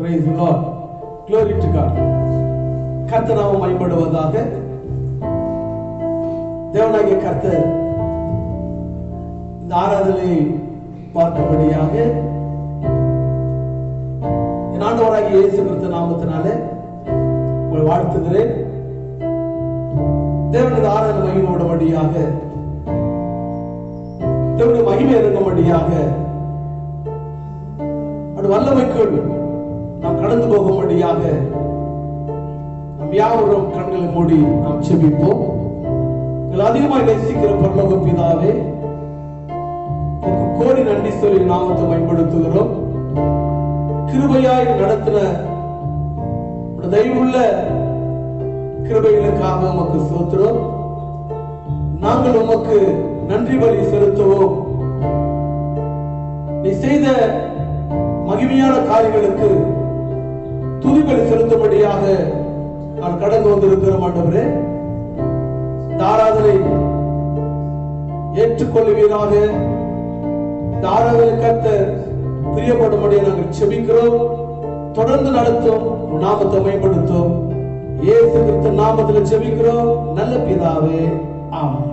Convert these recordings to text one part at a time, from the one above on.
Praise the Lord. Glory to God. கர்த்தரால் மகிமைப்படுவதாக. தேவனாகிய கர்த்தர் இந்த ஆராதனையை பார்க்கும்படியாக என் ஆண்டவராகிய இயேசு கிறிஸ்து நாமத்தினாலே உங்களை வாழ்த்துகிறேன். தேவனுடைய ஆராதனை மகிமைப்படும்படியாக, தேவனுடைய மகிமை இறங்கும்படியாக, அது வல்லமைக்குள் நாம் கடந்து போகும்படியாக நம் யாவரும் கண்களை மூடி நாம் செபிப்போம். அதிகமாக நேசிக்கிற பரலோக பிதாவே, கோடி நன்றி சொல்லி நாமத்தை பயன்படுத்துகிறோம். கிருபையாய் நடத்தின தயவுள்ள கிருபைகளுக்காக உமக்கு ஸ்தோத்திரம். நாங்கள் உமக்கு நன்றி பலி செலுத்துவோம். நீ செய்த மகிமையான காரியங்களுக்கு துதிபலி செலுத்தும்படியாக நான் கடந்து வந்திருக்கிறோம். ஆண்டவரே, இந்த ஆராதனை ஏற்றுக்கொள்வீராக. இந்த ஆராதனை கர்த்தர் பிரியப்படும்படி நாங்கள் செபிக்கிறோம். தொடர்ந்து நடத்தும், நாமத்தை மேம்படுத்தும். இயேசு கிறிஸ்து நாமத்தில் செபிக்கிறோம் நல்ல பிதாவே, ஆமென்.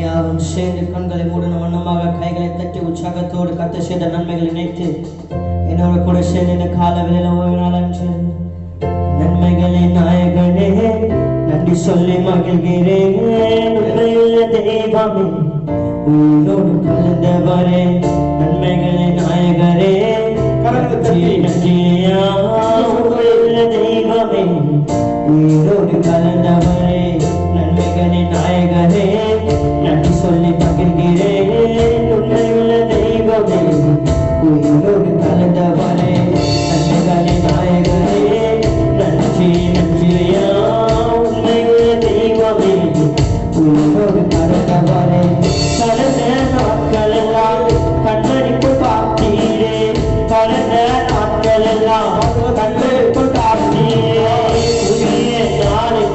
யாரும் சேர்ந்து கண்களை மூடின வண்ணமாக கைகளை தட்டி உற்சாகத்தோடு கத்த செய்த நன்மைகளை நினைத்து என்னோட கூட சேர்ந்து இந்த கால வேலை ஓய்வினால் அன்று நன்மைகளின் நாயகனே நன்றி சொல்லி மகிழ்கிறேன். உண்மையுள்ள தெய்வமே, உன்னோடு கலந்தவரே, நன்மைகளின் நாயகரே நன்றியா. உண்மையுள்ள தெய்வமே, உன்னோடு கலந்தவரே, நன்மைகளின் நாயகரே நன்றி சொல்லி மகிழ்கிறேன். உண்மையுள்ள தெய்வமே, உயிரோடு கலந்தவரே, நன்மைகளின் நாயகரே நன்றி நன்றியா. உண்மையுள்ள தெய்வமே, உயிரோடு கலந்தவரே, கடந்த நாட்களெல்லாம் கண்மணிப்பு காத்தீரே, கடந்த நாட்களெல்லாம் கண்மணிப்பு காத்தீரே, புதிய நாளை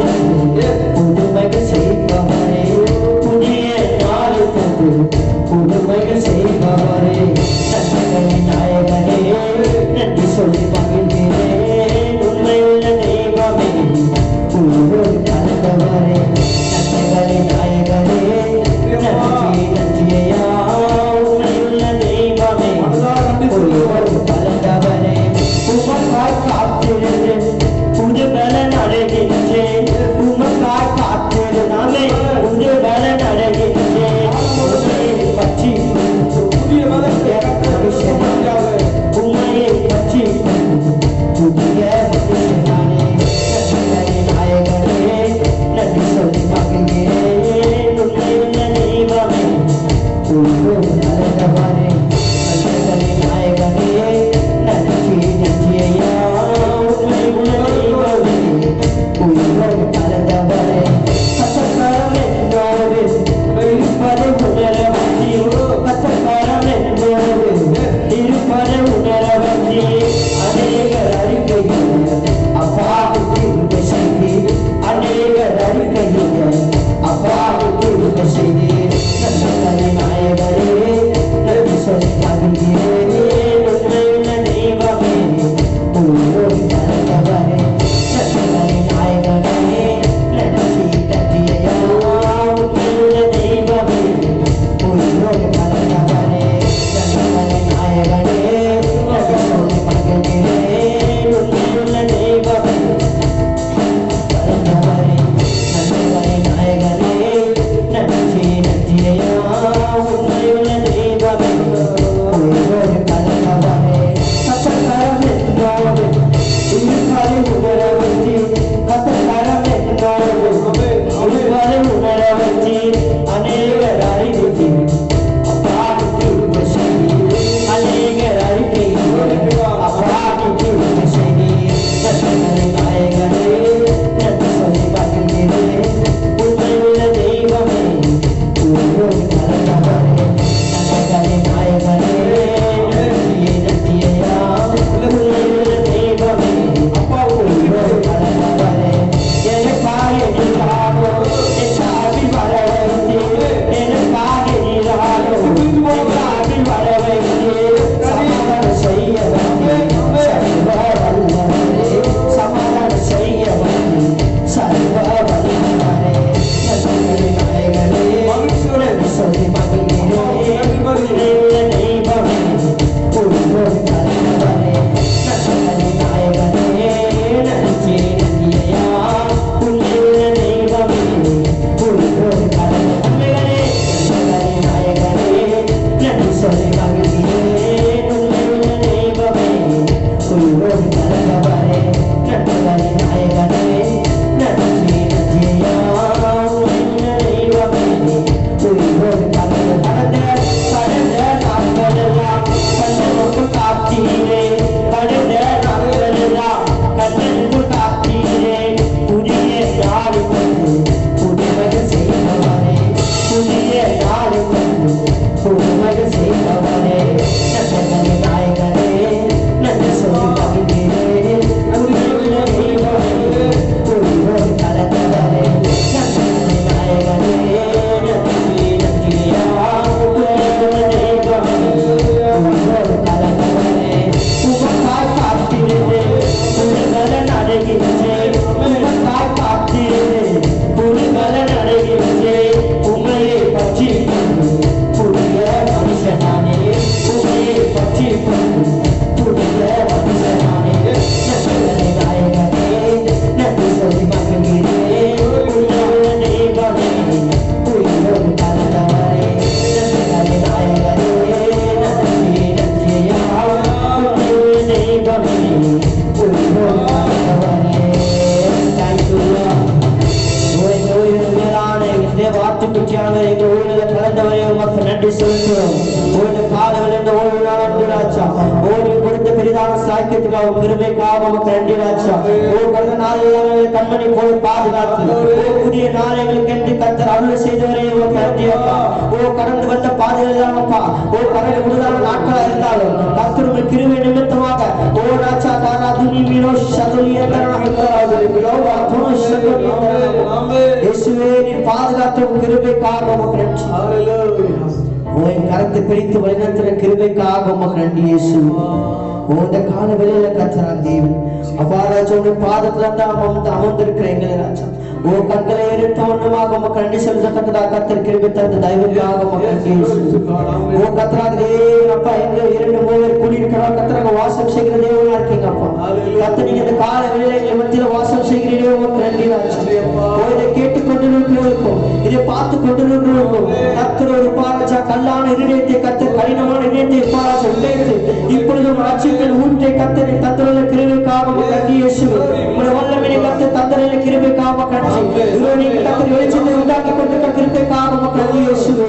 அடைகின்றேன் உமக்காய் காத்திருந்தேன் புது பலன் அடைகின்றேன் உமையை பற்றி புதிய மனுஷனானே உமையை பற்றி புதிய மனுஷனானே நன்றி நாயகனே நன்றி சொல்லி மகிழ்கிறேன் உன்னத தெய்வமே உயிரோடு கலந்தவரே நன்றி நாயகனே நன்றி நன்றியா உன்னத தெய்வமே உயிரோடு கலந்தவரே தாய்க்குள்ளா வார்த்தைக்குட்டியான எங்கள் ஊரில் கலந்தவரை உமக்கு நன்றி செலுத்துகிறோம் ஒரு காலவில் இந்த ஓய்வு நாள் அன்று ராஜா ஓய்வு கொடுத்த பெரிதான சாக்கியத்துக்காக பெருமைக்காக உமக்கு நன்றி ராஜா ஓ கடந்த நாளில் கண்மணி போய் பாதுகாத்து ஓ புதிய நாளைகளுக்கு என்று கத்தர் அருள் செய்தவரை உமக்கு நன்றி அப்பா ஓ கடந்து வந்த பாதைகள் தான் அப்பா ஓ கடல் முழுதான நாட்களா இருந்தாலும் கத்தருடைய கிருபை நிமித்தமாக ஓ ராஜா தாரா துனி மீனோ சதுலிய பாதுகாத்து கிருபைக்காக உமக்கு நன்றி உன் கரத்தை பிடித்து வழிநடத்துற கிருபைக்காக உமக்கு நன்றி இயேசு இந்த கால வேளையில கர்த்தரா தேவன் அபாராஜோட பாதத்துல தான் அமர்ந்திருக்கிற எங்களை ராஜா ஓ கண்களை ஏறிட்டவண்ணமாக உமக்கு நன்றி செலுத்தத்தக்கதாக கர்த்தர் கிருபை தந்த தயவுக்காக உமக்கு நன்றி இயேசு ஓ கர்த்தராக தேவன் அப்பா எங்க 2-3 கூடியிருக்கிறோம் கர்த்தராக வாசம் செய்கிற தேவனா இருக்கீங்க அப்பா கர்த்தர் நீங்க இந்த கால வேளையில எங்கள் மத்தியில வாசம் செய்கிறீரே உமக்கு நன்றி ராஜா ஓ இதை கேட்டுக்கொண்டிருக்கிறவர்களுக்கும் இதை பார்த்து கொண்டிருக்கிறவர்களுக்கும் கர்த்தர் ஒரு பாராஜா கல்லான இருதயத்தை கர்த்தர் கடினமான இதயத்தை பாராஜா உடைத்து இப்பொழுதும் ராஜ்யத்தில் ஊற்றை கர்த்தரை தந்தருள்ள கிருபைக்காக உமக்கு நன்றி இயேசு உம்முடைய வல்லமையை கர்த்தர் தந்தருள்ள கிருபைக்காக உமக்கு நன்றி நீங்க கர்த்தர் வெளிச்சத்தை உண்டாக்கி கொண்டிருக்கிற கிருபைக்காக உமக்கு நன்றி இயேசுவே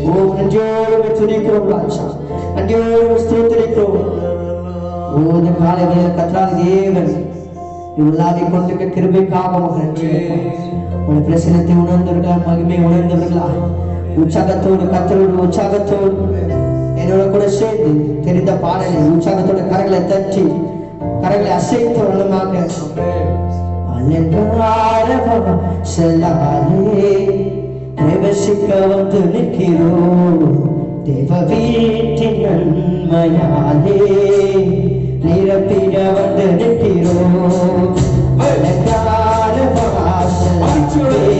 ஓ நன்றியோடு துதிக்கிறோம் ராஜா நன்றியோடு ஸ்தோத்திரிக்கிறோம் ஓ இந்த காலையில் கர்த்தராக தேவன் உள்ளாதி கொண்டிருக்க கிருபைக்காக உமக்கு நன்றி உன் பிரசனத்தை உணர்ந்தவர்களா மகிமை உணர்ந்தவர்களா உற்சாகத்தோடு கர்த்தரோடு உற்சாகத்தோடு என்னோட கூட சேர்ந்து தெரிந்த பாடலை உற்சாகத்தோட கரங்களை தட்டி கரங்களை அசைத்து வண்ணமாக அலங்காரவா செல்லாலே பிரவேசிக்க வந்து நிற்கிறோம் தேவ வீட்டின் நன்மையாலே நிரப்பிட வந்து நிற்கிறோம் அலங்காரவா செல்லாலே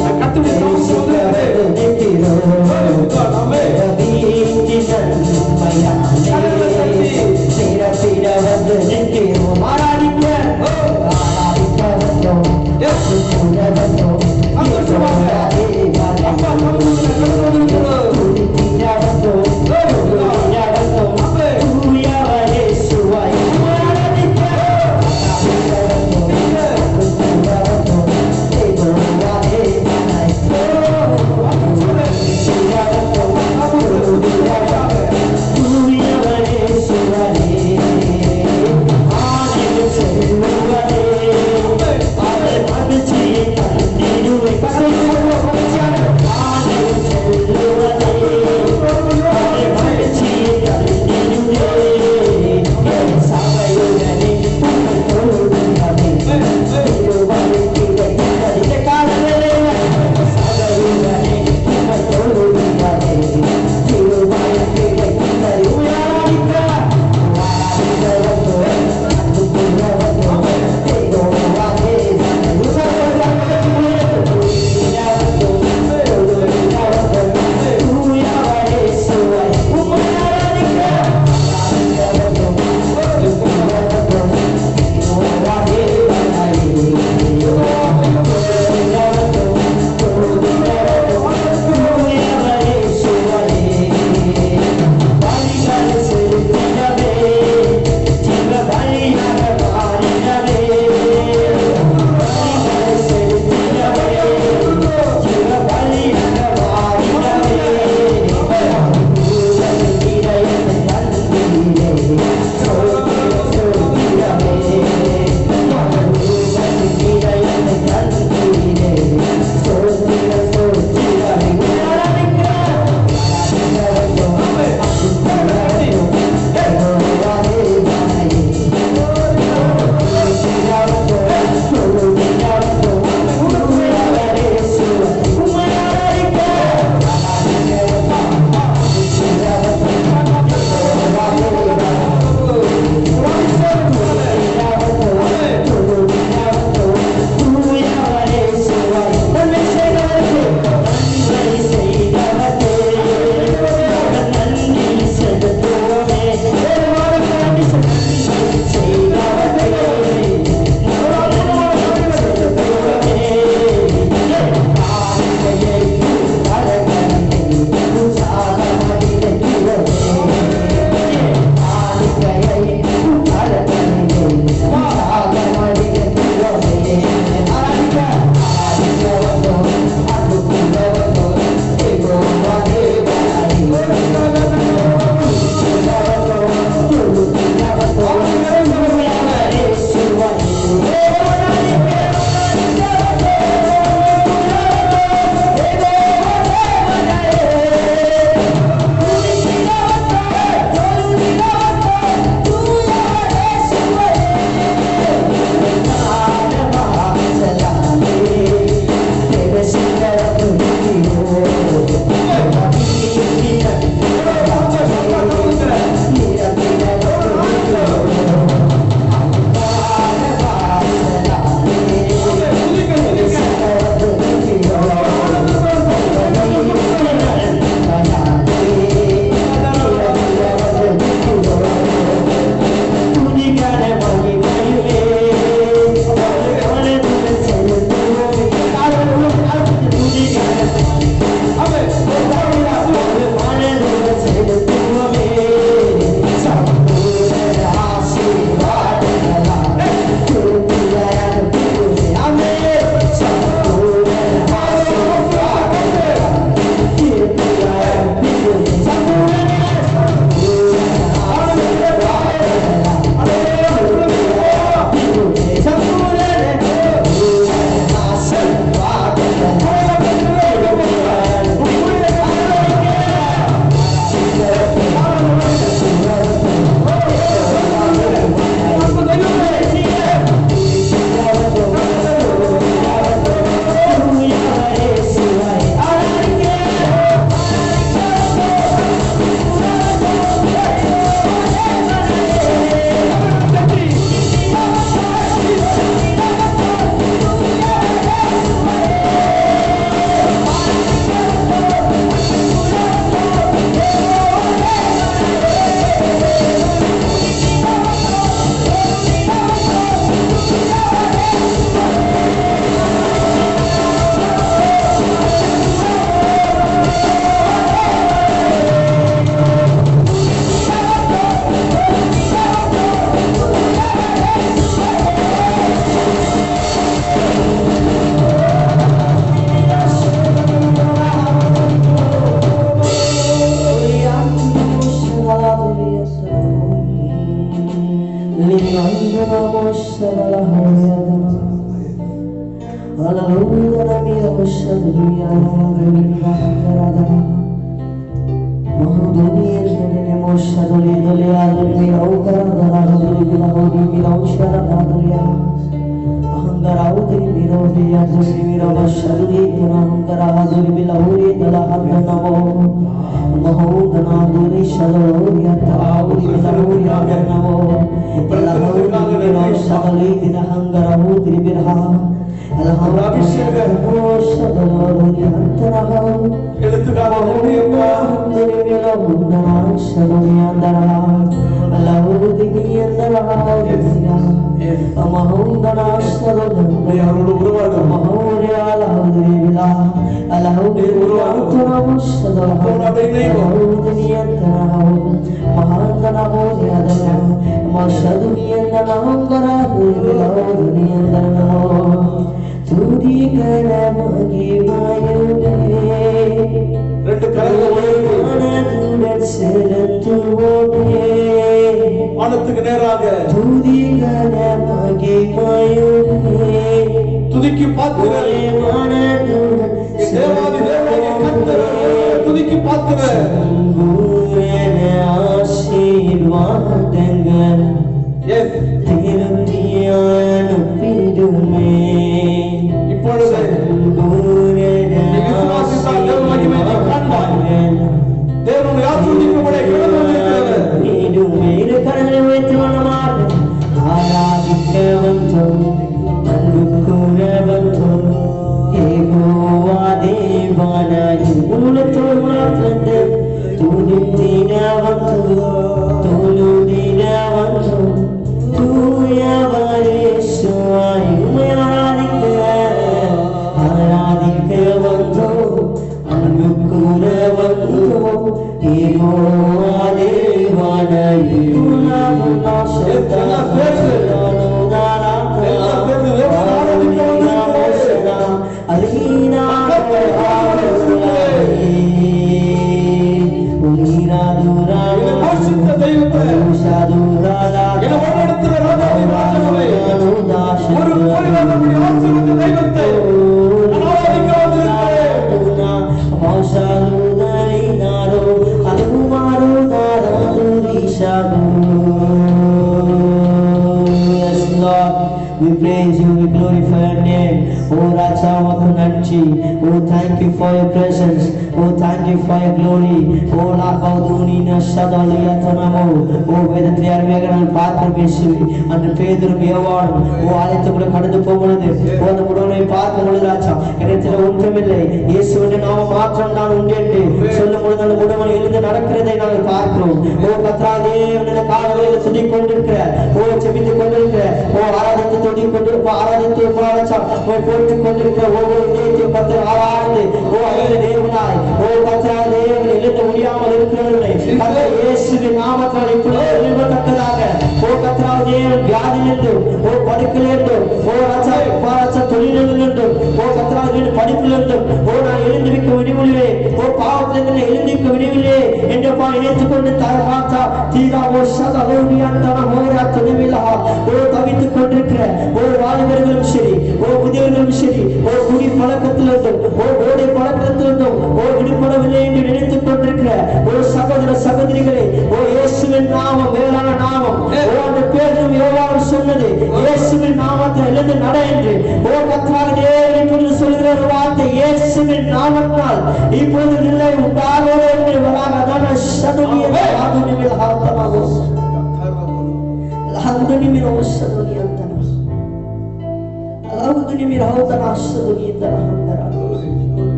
பிரவேசிக்க வந்து நிற்கிறோம் தேவ வீட்டின் நன்மையாலே நிரப்பிட வந்து நிற்கிறோம் ஆராதிக்க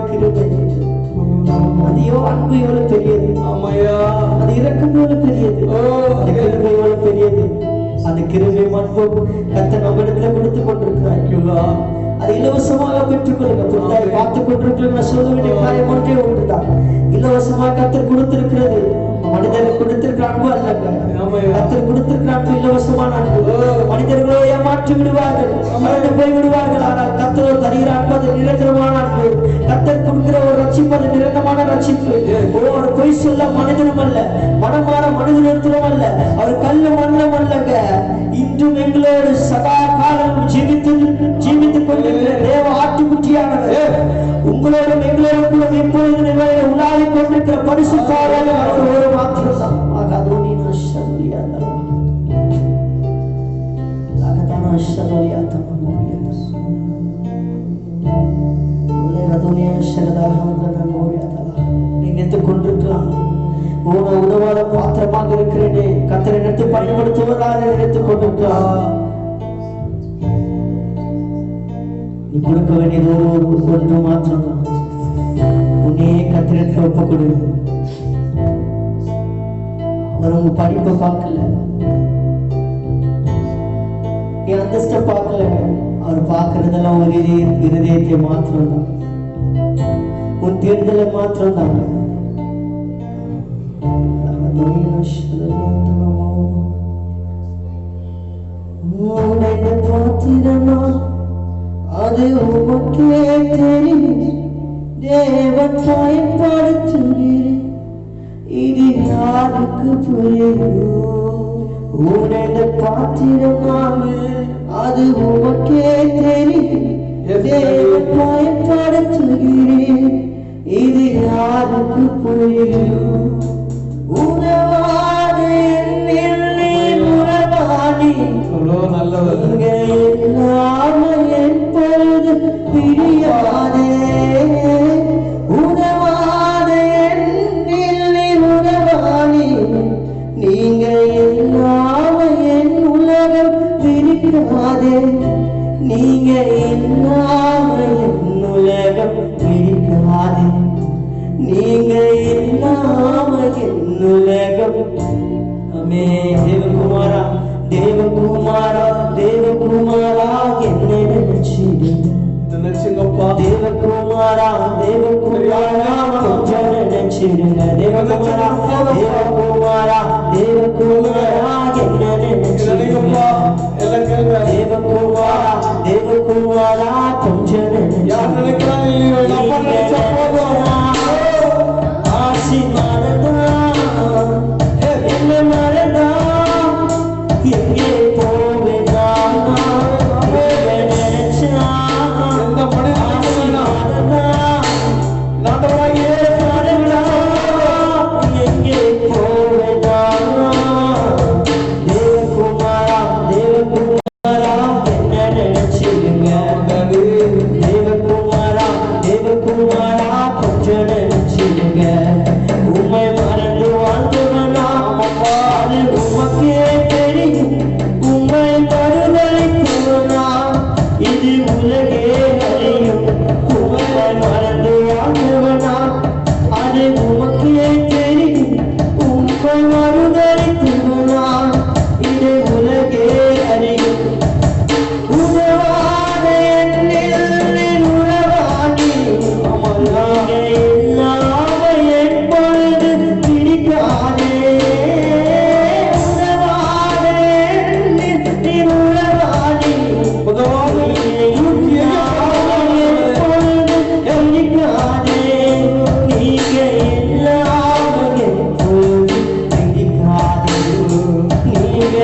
கிருபை, அது அன்பு எவ்வளவு பெரியது, அது இரக்கம் எவ்வளவு பெரியது, அந்த கிருபை எவ்வளவு பெரியது. அந்த கிருபை மட்டும் கர்த்தர் நம்மிடத்துல கொடுத்து கொண்டிருக்கிறார். அது இலவசமாக பெற்றுக்கொள்ளுங்க. புதிதாய் பார்த்துக் கொண்டிருக்கிற சொல்ல வேண்டிய காரியம் ஒன்றே ஒன்றுதான். இலவசமாக கர்த்தர் கொடுத்திருக்கிறது மனிதர்கள் கொடுத்திருக்கிற அன்பு அல்லங்க. கர்த்தர் கொடுத்திருக்கிற அன்பு இலவசமான அன்பு. மனிதர்களோ ஏமாற்றி விடுவார்கள், போய் விடுவார்கள். ஆனால் கர்த்தர் தருகிற அன்பு அது நிரந்தரமான அன்பு. கர்த்தர் கொடுக்கிற ஒரு ரட்சிப்பு அது நிரந்தரமான ரட்சிப்பு. ஒரு பொய் சொல்ல மனிதனும் அல்ல, மனமாற மனிதனும் அல்ல, அவர் கல்ல மண்ணும் அல்லங்க. இன்றும் எங்களோடு சதா காலம் ஜீவித்துக் கொண்டிருக்கிற தேவ ஆட்டுக்குட்டியானவர் உங்களோடும் எங்களோடும் எப்பொழுது உலாவிக் கொண்டிருக்கிற பரிசுத்தாவாக ஒரு மாத்திரம் நினைத்துக் கொண்டிருக்கலாம். உதவாத பாத்திரமாக இருக்கிறேனே, கர்த்தரை நினைத்து பயன்படுத்துவதாக நினைத்துக் கொண்டிருக்கலாம். நீ கொடுக்க வேண்டியது ஒன்று மாத்திரம் தான். உன்னையே கர்த்தருக்கு ஒப்புக் கொடு. அவர் உங்க படிப்பை பார்க்கல, நீ அந்தஸ்தை பார்க்கல, அவர் பார்க்கறதெல்லாம் ஒரு இருதயத்தை மாத்திரம் தான், உன் தேர்தலை மாத்திரம் தான். பாத்திரமா அது உமக்கே தெரியும், தேவன் பயன்படுத்துகிறேன், இது யாருக்கு புரியும். உனது பாத்திரமாக அது உமக்கே தெரியும், தேவன் பயன்படுத்துகிறேன், இது யாருக்கு புரியும். உணவாதே உணவாடி எப்பொழுது பிரியாதே. உணவாதே உணவாடி நீங்க இல்லாம என் உலகம் பிரிக்காதே. நீங்க இல்லாம என் உலகம் பிரிக்காதே. நீங்க இல்லாம என் உலகம். அமே தேவகுமாரா தேவகுமாரா தேவகுமாரா என்ன நினைச்சிடுங்கப்பா. தேவகுமாரா தேவகுமாரா கொஞ்சம் நினைச்சிடுங்க. தேவகுமாரா தேவகுமாரா தேவகுமாரா என்ன நினைச்சிடுங்க. தேவகுமாரா தேவகுமாரா கொஞ்சம் நினைச்சிடுங்க. ஆசி மறந்தா என்ன மறந்தா எங்கே போவேனா நினைச்சா ஆசி மறந்தா எங்கே போவேனா. தேவகுமாரா தேவகுமாரா என்ன நினைச்சிருங்க. தேவகுமாரா தேவகுமாரா கொஞ்சம் நினைச்சிருங்க. உண்மை மறந்து வாழ்ந்தவனா அது உமக்கே தெரியும். உண்மை மறுதளித்தவனா இது உலகே அறியும். உண்மை மறந்து வாழ்ந்தவனா அது உமக்கே தெரியும். உண்மை மறுதளித்தவனா இது உலகே அறியும். உணவாதே உணவாடி இல்லாம எப்பொழுது பிடிக்காதே. உணவாதே உணவாடி எப்பொழுது பிடிக்காதே. நீங்க இல்லாம எப்பொழுது பிடிக்காதே. நீங்க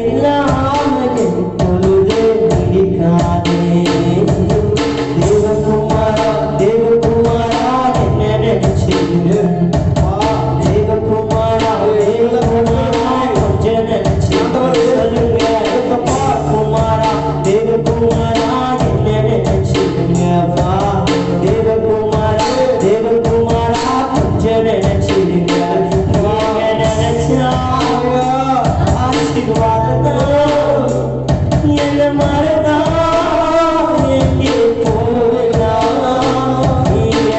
இல்லாம எப்பொழுது பிடிக்காதே. தேவகுமாரா தேவகுமாரா என்ன நினைச்சிருங்க. தேவகுமாரா தேவகுமாரா கொஞ்சம் நினைச்சிருங்க. குமாரா தேவகுமாரா என்ன நினைச்சிருங்க. தேவகுமாரா தேவகுமாரா கொஞ்சம் நினைச்சிருங்க. நினைச்சா ஆசீர்வாதம் என்ன மறந்தா எங்கே போவேனா. நீங்க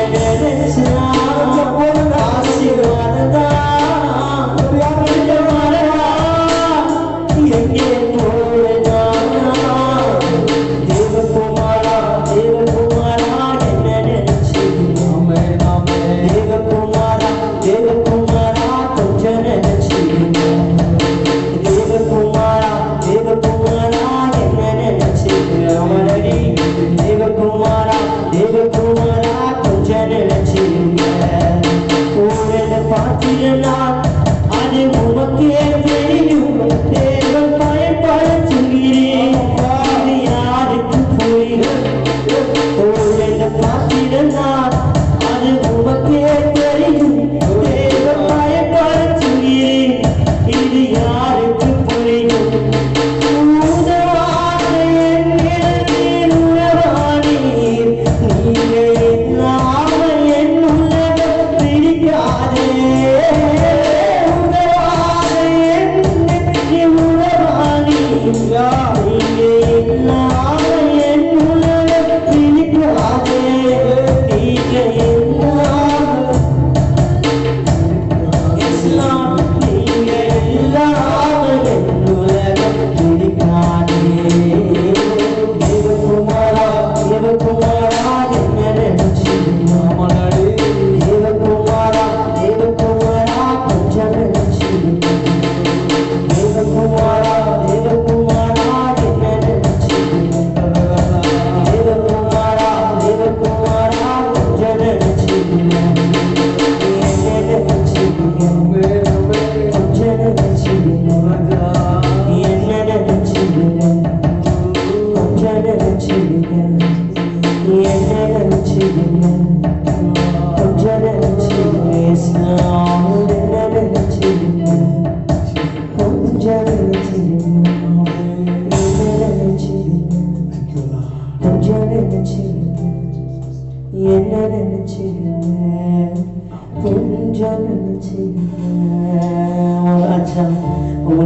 ராஜா.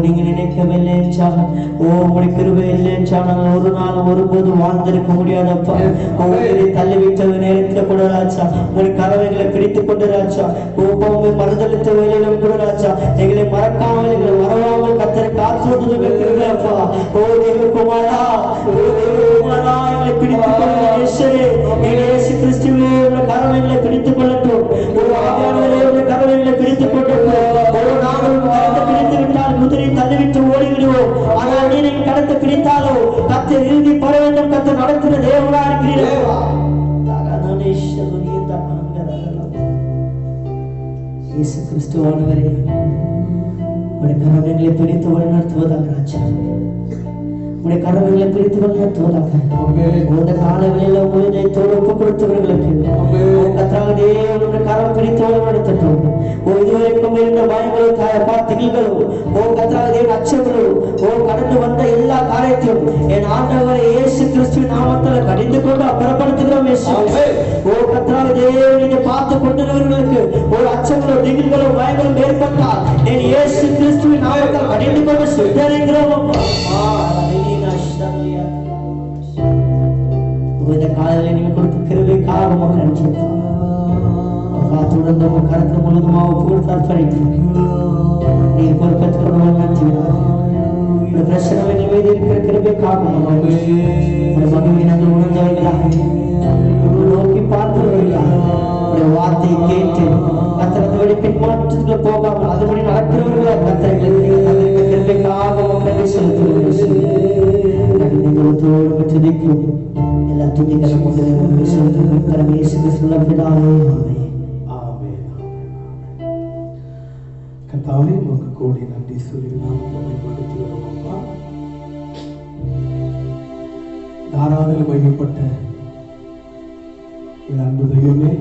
நீங்க நினைக்கவில்லை என்றால், உங்களுடைய கிருபை இல்லை என்றால் நாங்கள் ஒரு நாள் ஒருபோதும் வாழ்ந்திருக்க முடியாதப்பா. உங்களை தள்ளிவிட்ட நேரத்தில் கூட ராஜா, உங்களுடைய கரவைகளை பிடித்துக் கொண்டு ராஜா, உங்களை மறுதளித்த வேலையிலும் கூட ராஜா, எங்களை மறக்காமல் எங்களை மறவாமல் கத்தரை காத்து வைக்கிறீர்களப்பா. ஓ தேவகுமாரா, ஓ தேவகுமாரா, எங்களை பிடித்துக் கொள்ளுங்கள். இயேசு கிறிஸ்துவே, உங்கள் கரவைகளை பிடித்துக் கொள்ளட்டும். ஒரு ஆவியானவரே, உங்கள் கரவைகளை பிடித்துக் கொள்ளட்டும். ஒரு நாங்கள் கரத்தை பிடித்து விட்டால் குதிரை தள்ளிவிட்டு ஓடிவிடுவோம். ஆனால் நீ கடத்தை பிடித்தாலோ கத்தை இறுதி பெற வேண்டும். கத்தை நடத்துகிற தேவனா இருக்கிறீர்கள். இயேசு கிறிஸ்துவானவரே, உடைய கரங்களை பிடித்து வழிநடத்துவதாக ராஜா, உடைய கரங்களை பிடித்து வழிநடத்துவதாக. இந்த காலங்களில் உங்களை ஒப்பு கொடுத்தவர்களுக்கு கத்தாவே உங்களுடைய கரம் பிடித்து வழிநடத்தட்டும். இதுவரைக்கும் இருந்த பயங்களோ திகில்களோ கத்தாவே அச்சங்களோ கடந்து வந்த எல்லா காரியத்தையும் என் ஆண்டவரை இயேசு கிறிஸ்துவின் நாமத்தில் கடிந்து கொண்டு அப்புறப்படுத்துகிறோம். கத்தாவே நீங்க பார்த்து கொண்டிருந்தவர்களுக்கு அச்சங்களோ திகில்களோ பயங்களும் ஏற்பட்டால் என் இயேசு கிறிஸ்துவின் நாமத்தில் கடிந்து கொண்டு சுத்தரிக்கிறோம். இந்த காலையில் நீங்க கொடுத்த கிருபைக்காக உமக்கு நன்றி. தொடர்ந்து உங்க கருத்து முழுதுமாக பூர்த்தி அர்ப்பணிக்கிறோம். நீங்க பொறுப்பேற்றுக்கொண்டு நடத்துவீங்க. பிரச்சனை மீது இருக்கிற கிருபைக்காக மகிழ்வை நாங்கள் உணர்ந்தவர்களாக நோக்கி பார்த்தவர்களாக வார்த்தையை கேட்டு கத்திரத்தோடு பின்மாற்றத்துல போகாமல் அதுபடி நடக்கிறவர்களாக கத்திரங்களுக்கு கிருபைக்காக உமக்கு செலுத்துவோம். துதிக்கும் எல்லா துதிகளும் கர்த்தாவே உமக்கு கோடி நன்றி சொல்லி நாமத்தை மையப்படுத்துகிறோம். அம்மா, தாராவில் மையப்பட்ட என் அன்பு தெய்வமே,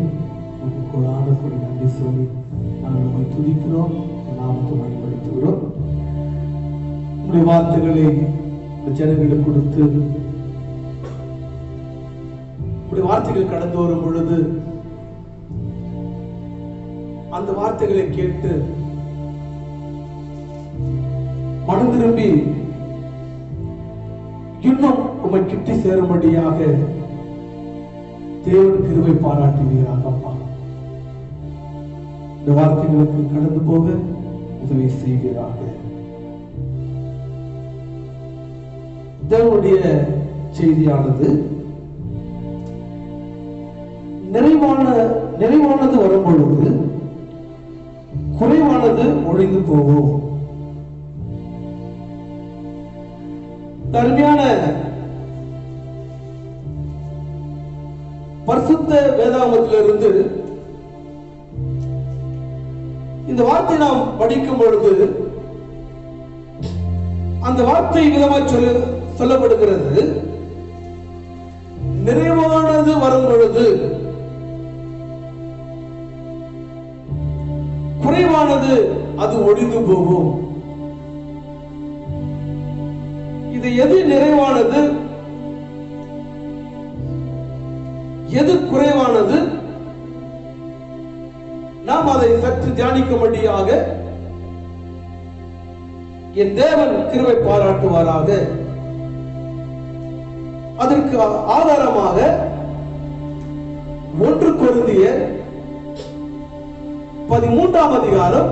உமக்கு கோடான கோடி நன்றி சொல்லி நாங்கள் உண்மை துதிக்கிறோம், நாமத்தை மையப்படுத்துகிறோம். உங்களுடைய வார்த்தைகளை ஜனங்களுக்கு கொடுத்து வார்த்தைகள் கடந்து வரும் பொழுது அந்த வார்த்தைகளை கேட்டு மனம் திரும்பி இன்னும் உம்மை கிட்டி சேரும்படியாக தேவன் கிருபை பாராட்டுவீராக. அப்பா, இந்த வார்த்தைகளுக்கு கடந்து போக உதவி செய்வீராக. தேவனுடைய செய்தியானது நிறைவானது வரும் பொழுது குறைவானது ஒழிந்து போகும். அருமையான பரிசுத்த வேதாகமத்திலிருந்து இந்த வார்த்தை நாம் படிக்கும் பொழுது அந்த வார்த்தை விதமாக சொல்லப்படுகிறது. நிறைவானது வரும் பொழுது குறைவானது அது ஒழிந்து போகும். இது எது நிறைவானது, எது குறைவானது, நாம் அதை சற்று தியானிக்கும்படியாக என் தேவன் கிருபை பாராட்டுவாராக. அதற்கு ஆதாரமாக 1 கொரிந்தியர் 13ஆம் அதிகாரம்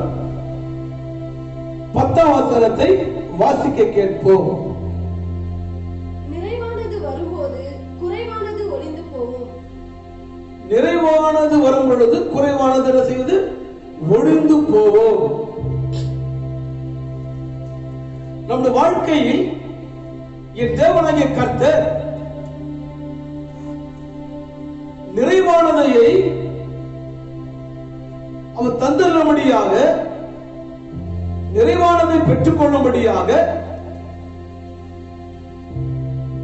10ஆம் வசனத்தை வாசிக்க கேட்போம். நிறைவானது வரும்போது குறைவானது ஒழிந்து போகும். நிறைவானது வரும் பொழுது குறைவானது என்ன செய்வது? ஒழிந்து போவோம். நம்முடைய வாழ்க்கையில் என் தேவனாகிய கர்த்தர் நிறைவானதையை அவர் தந்துள்ளபடியாக, நிறைவானதை பெற்றுக் கொள்ளும்படியாக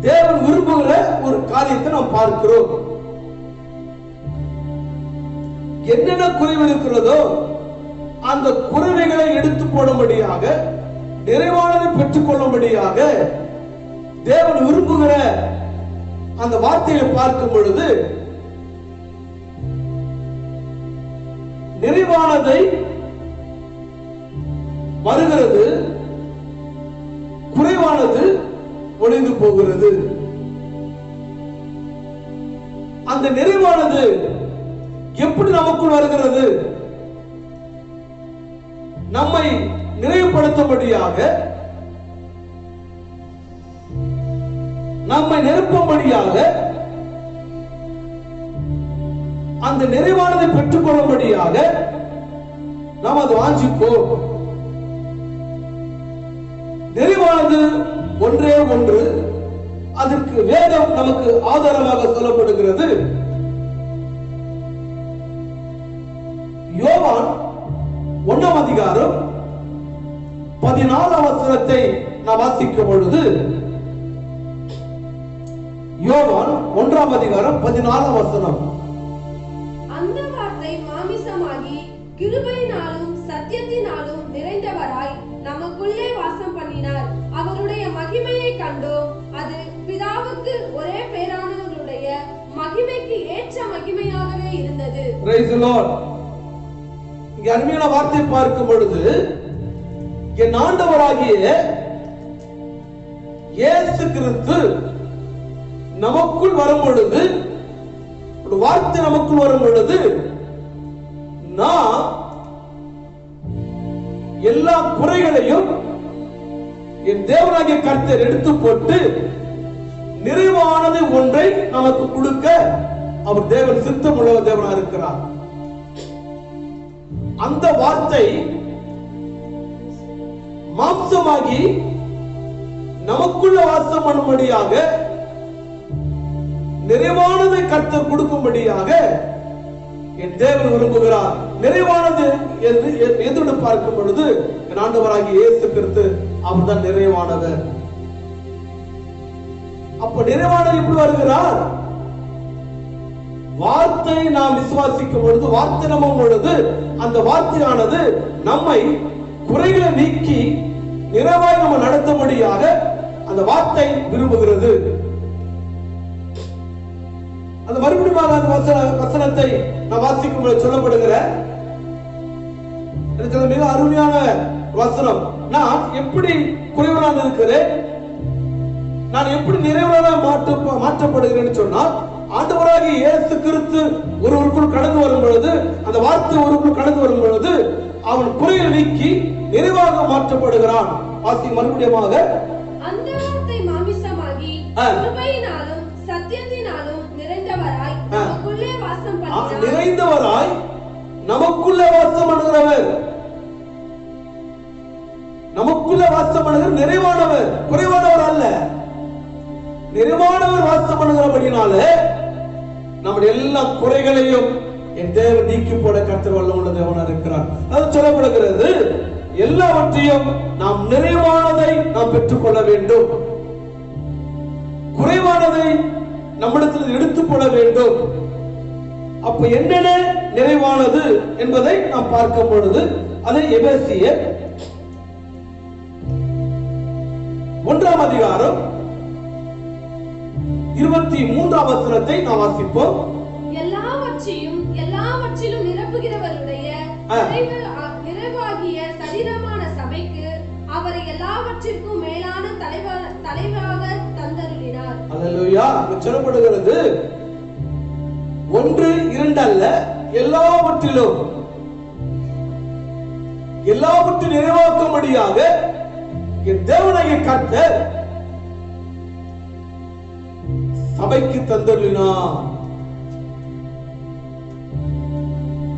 தேவன் விரும்புகிற ஒரு காரியத்தை நாம் பார்க்கிறோம். என்னென்ன குறைவு இருக்கிறதோ அந்த குறைவைகளை எடுத்து போடும்படியாக, நிறைவானதை பெற்றுக் கொள்ளும்படியாக தேவன் விரும்புகிற அந்த வார்த்தையை பார்க்கும் பொழுது நிறைவானதை வருகிறது, குறைவானது ஒளிந்து போகிறது. அந்த நிறைவானது எப்படி நமக்குள் வருகிறது? நம்மை நிறைவுபடுத்தும்படியாக, நம்மை நிரப்பும்படியாக, அந்த நிறைவானதை பெற்றுக் கொள்ளும்படியாக நாம் அது வாஞ்சிப்போம். நிறைவானது ஒன்றே ஒன்று. அதற்கு வேதம் நமக்கு ஆதாரமாக சொல்லப்படுகிறது. யோவான் 1ஆம் அதிகாரம் 14ஆம் வசனத்தை நாம் வாசிக்கும் பொழுது, யோவான் 1ஆம் அதிகாரம் 14ஆம் வசனம், அந்த வார்த்தை மாமிசமாகி கிருபையினாலும் சத்தியத்தினாலும் நிறைந்தவராய் நமக்குள்ளே வாசம் பண்ணினார். அவருடைய மகிமையை கண்டோம். அது பிதாவுக்கு ஒரே பேரானவருடைய மகிமைக்கு ஏற்ற மகிமையாகவே இருந்தது. Praise the Lord. இங்க அருமையான வார்த்தை பார்க்கும் பொழுது, என் ஆண்டவராகிய இயேசு கிறிஸ்து நமக்குள் வரும் பொழுது, ஒரு வார்த்தை நமக்குள் வரும் பொழுது, நான் எல்லா குறைகளையும் என் தேவனாகிய கர்த்தர் எடுத்து போட்டு நிறைவானது ஒன்றை நமக்கு கொடுக்க அவர் தேவன் சித்தம் உள்ள தேவனாக இருக்கிறார். அந்த வார்த்தை மாம்சமாகி நமக்குள்ள வாசம் பண்ணும்படியாக, நிறைவானதை கர்த்தர் கொடுக்கும்படியாக என் தேவன் விரும்புகிறார். நிறைவானது எதிர்த்து பார்க்கும் பொழுது என் ஆண்டவராகிய இயேசு கிறிஸ்து அவர்தான் நிறைவானவர். அப்ப நிறைவானவர் எப்படி வருகிறார்? வார்த்தை நாம் விசுவாசிக்கும் பொழுது, வார்த்தை நம்பும் பொழுது, அந்த வார்த்தையானது நம்மை குறைகளை நீக்கி நிறைவாய் நம்ம நடத்தும்படியாக அந்த வார்த்தை விரும்புகிறது. அந்த மறுபடியும் அந்த வசனத்தை நான் வாசிக்கும் பொழுது சொல்லப்படுகிற மிக அருமையான வசனம். நான் எப்படி குறைவான இருக்கிறேன், நான் எப்படி நிறைவான மாற்றப்படுகிறேன் சொன்னால், ஆண்டவராகிய இயேசு கிறிஸ்து ஒருவருக்குள் கடந்து வரும் பொழுது, அந்த வார்த்தை ஒருவருக்குள் கடந்து வரும் பொழுது அவன் குறையை நீக்கி நிறைவாக மாற்றப்படுகிறான். வாசி மறுபடியுமாக, அந்த வார்த்தை மாமிசமாகி கிருபையினாலும் சத்தியத்தினாலும் நிறைந்தவராய் நமக்குள்ளே வாசம் பண்ணினார். நிறைந்தவராய் நமக்குள்ளே வாசம் பண்ணுகிறவர், நமக்குள்ள வாசம் பண்ணுகிற நிறைவானவர், குறைவானவர் அல்ல. நிறைவானவர் வாசம் பண்ணுகிறபடினாலே நம்முடைய எல்லா குறைகளையும் என் தேவன் நீக்கி போட கர்த்தர் வல்லமையுள்ள தேவனாக இருக்கிறார். அது சொல்லப்படுகிறது, எல்லாவற்றையும் நாம் நிறைவானதை நாம் பெற்றுக்கொள்ள வேண்டும், குறைவானதை நம்மிடத்தில் எடுத்துக் கொள்ள வேண்டும். அப்ப என்னென்ன நிறைவானது என்பதை நாம் பார்க்கும் பொழுது, அதை எபேசியர் 1ஆம் அதிகாரம் 23ஆம் வசனத்தை நாம் வாசிப்போம். எல்லாவற்றிலும் நிரப்புகிறவருடைய நிறைவாகிய சரீரமான சபைக்கு அவரை எல்லாவற்றிற்கும் மேலான தலைவராக தந்தருளினார். அல்லேலூயா. சொல்லப்படுகிறது, 1 2 அல்ல, எல்லாவற்றிலும் நிறைவாக்கும்படியாக என் தேவனாகிய கர்த்தர் சபைக்கு தந்தருளினார்.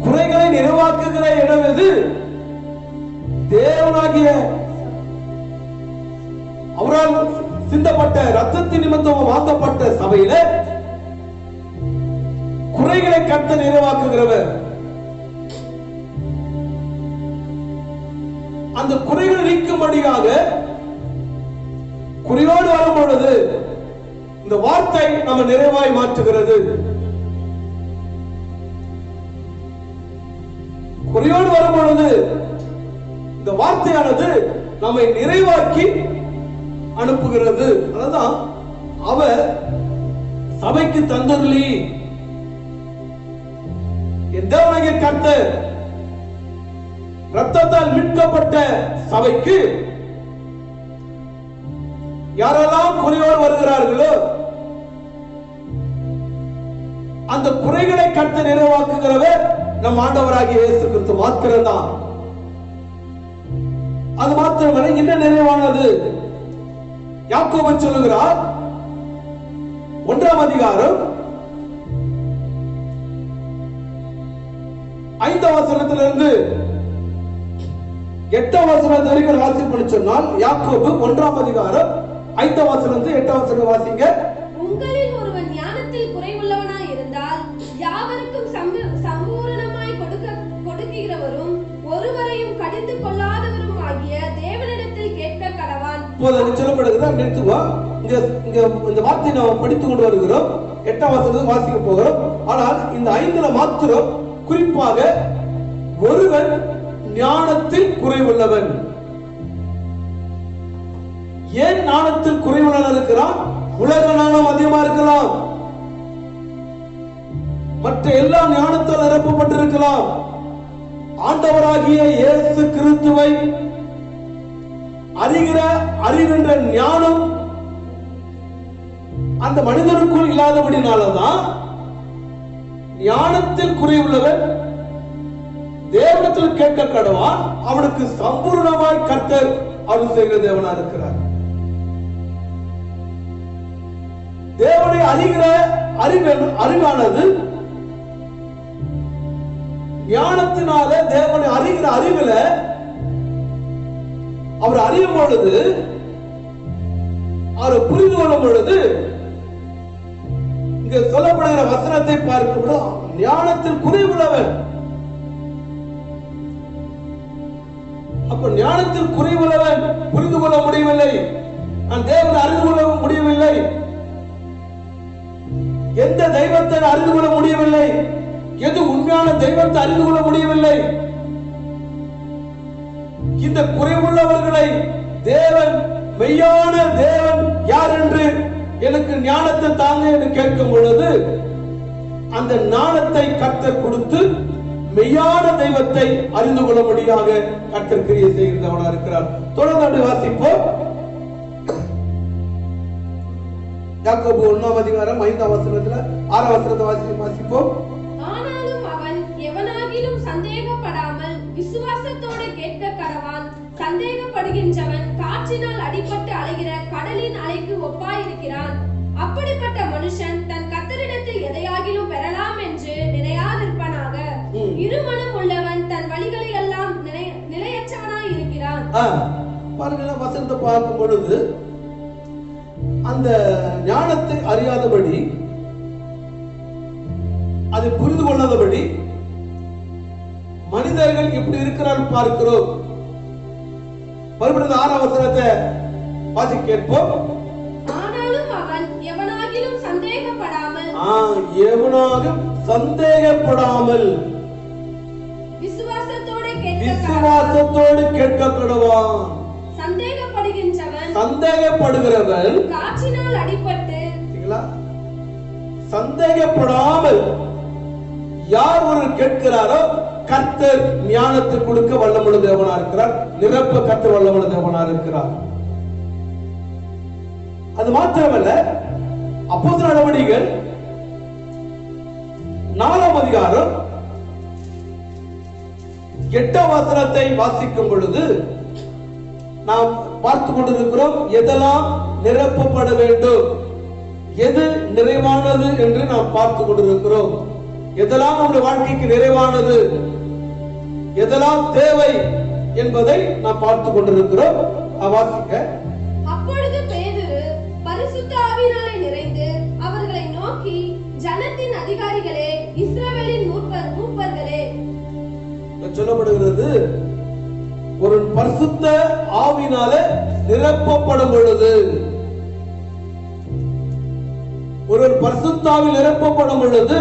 குறைகளை நிறைவாக்குகிற இடம் எது? தேவனாகிய அவரால் சிந்தப்பட்ட ரத்தத்தின் நிமித்தம் வாங்கப்பட்ட சபையில குறைகளை கர்த்தர் நிறைவாக்குகிறவர். அந்த குறைகளை நீக்கும்படியாக குறையோடு வரும் பொழுது இந்த வார்த்தை நம்ம நிறைவாய் மாற்றுகிறது. குறையோடு வரும் பொழுது இந்த வார்த்தையானது நம்மை நிறைவாக்கி அனுப்புகிறது. அதுதான் அவர் சபைக்கு தந்தருளி என் தேவனாகிய கர்த்தர் ரத்தத்தால் மீட்கப்பட்ட சபைக்கு யாரெல்லாம் குறையோடு வருகிறார்களோ அந்த குறைகளை கர்த்தர் நிறைவாக்குகிறவர் நம் ஆண்டவராகிய இயேசு கிறிஸ்து மாத்திரம்தான். அது மாத்திரமல்ல, என்ன நிறைவானது? யாக்கோபு சொல்லுகிறார் 1ஆம் அதிகாரம் 5ஆம் வசனத்திலிருந்து 8ஆம் வசனம் வரைக்கும் வாசிப்பு சொன்னால், யாக்கோபு 1ஆம் அதிகாரம் 5ஆம் வசனத்து 8ஆம் வசனம் வாசிங்க. உங்களில் ஒருவன் ஞானத்தில் குறைவுள்ளவனாய் இருந்தால் யாவருக்கும் சம்பூரணமாய் கொடுக்கிறவரும் ஒருவரையும் கடிந்து கொள்ளாதவரும் ஆகிய தேவனிடத்தில் கேட்க கடவான். இப்போது சொல்லப்படுகிறது, நிறுத்துவோம். இந்த வார்த்தையை நாம் படித்துக் கொண்டு வருகிறோம். 8ஆம் வசனத்தை வாசிக்க போகிறோம். ஆனால் இந்த 5ல மாத்திரம் குறிப்பாக ஒருவன் ஞானத்தில் குறைவுள்ளவன். ஏன் ஞானத்தில் குறைவுள்ளவன் இருக்கிறான்? உலக ஞானம் அதிகமா இருக்கலாம், மற்ற எல்லா ஞானத்தால் நிரப்பப்பட்டிருக்கலாம். ஆண்டவராகிய இயேசு கிறிஸ்துவை அறிகின்ற ஞானம் அந்த மனிதனுக்குள் இல்லாதபடினாலதான் ஞானத்தில் குறைவுள்ளவன் தேவனிடத்தில் கேட்க கடவான். அவனுக்கு சம்பூர்ணமாய் கர்த்தர் அருள் செய்கிற தேவனா இருக்கிறார். தேவனை அறிகிற அறிவானது ஞானத்தினால தேவனை அறிகிற அறிவுல அவர் அறியும் பொழுது, அவர் புரிந்து கொள்ளும் பொழுது, இங்க சொல்லப்படுகிற வசனத்தை பார்க்கும்போது ஞானத்தில் குறைவுள்ளவன். அப்ப ஞானத்தில் குறைவுள்ளவன் புரிந்து கொள்ள முடியவில்லை, நான் தேவனை அறிந்து கொள்ள முடியவில்லை, எந்த தெய்வத்தை அறிந்து கொள்ள முடியவில்லை, எது உண்மையான தெய்வத்தை அறிந்து கொள்ள முடியவில்லை. இந்த குறைவுள்ளவர்களை தேவன், மெய்யான தேவன் யார் என்று எனக்கு ஞானத்தை தாங்க என்று கேட்கும் பொழுது அந்த ஞானத்தை கர்த்தர் கொடுத்து மெய்யான தெய்வத்தை அறிந்து கொள்ள முடியாக கர்த்தர் கிரியை செய்கிறவனா இருக்கிறார். தொடர்ந்து வாசிப்போம். யாக்கோபு 1ஆம் அதிகாரம் 5ஆம் வசனத்துல 6ஆம் வசனத்தை வாசிப்போம். ஆனாலும் அவன் எவனாகிலும் சந்தேகப்படாமல் விசுவாசத்தோடு கேட்க கடவான். சந்தேகப்படுகின்றவன் காற்றினால் அடிபட்டு அலைகிற கடலின் அலைக்கு ஒப்பாயிருக்கிறான். அப்படிப்பட்ட மனுஷன் தன் கர்த்தரிடத்தில் எதையாகிலும் பெறலாம் என்று நினையாதிருப்பனாக. இருமனம் உள்ளவன் தன் வழிகளை எல்லாம் நிலையற்றவனாய் இருக்கிறான். பாருங்க, வசனத்தை பார்க்கும் பொழுது அந்த ஞானத்தை அறியாதபடி, அதை புரிந்து கொள்ளாதபடி மனிதர்கள் எப்படி இருக்கிறார்கள் பார்க்கிறோம். மறுபடியும் 6ஆம் வசனத்தை வாசி கேட்போம். ஆனாலும் அவன் எவனாகிலும் சந்தேகப்படாமல் விசுவாசத்தோடு கேட்க கடவான். சந்தேகப்படுகிறவன் காற்றினால் அடிபட்டு, சந்தேகப்படாமல் யார் ஒரு கேட்கிறாரோ கர்த்தர் ஞானத்தை கொடுக்க வல்லமுள்ள தேவனா இருக்கிறார், நிரப்ப கர்த்தர் வல்லமுள்ள தேவனா இருக்கிறார். அது மாத்திரமல்ல, அப்போஸ்தலர் நடவடிக்கைகள் 4ஆம் அதிகாரம் 8ஆம் வசனத்தை வாசிக்கும் பொழுது நாம் பார்த்து கொண்டிருக்கிறோம். எதெல்லாம் நிரப்பப்பட வேண்டும், எது நிறைவானது என்று நாம் பார்த்து கொண்டிருக்கிறோம். எதெல்லாம் நம்முடைய வாழ்க்கைக்கு நிறைவானது, எதெல்லாம் தேவை என்பதை நாம் பார்த்து கொண்டிருக்கிறோம். வாசிக்க. அப்பொழுது பேதுரு பரிசுத்த ஆவியினாலே நிறைந்து அவர்களை நோக்கி, ஜனத்தின் அதிகாரிகளே, இஸ்ரவேலின் மூப்பர்களே, சொல்லப்படுகிறது, ஒரு பரிசுத்த ஆவியினாலே நிரப்பப்படும் பொழுது, ஒரு பரிசுத்த ஆவியில் நிரப்பப்படும் பொழுது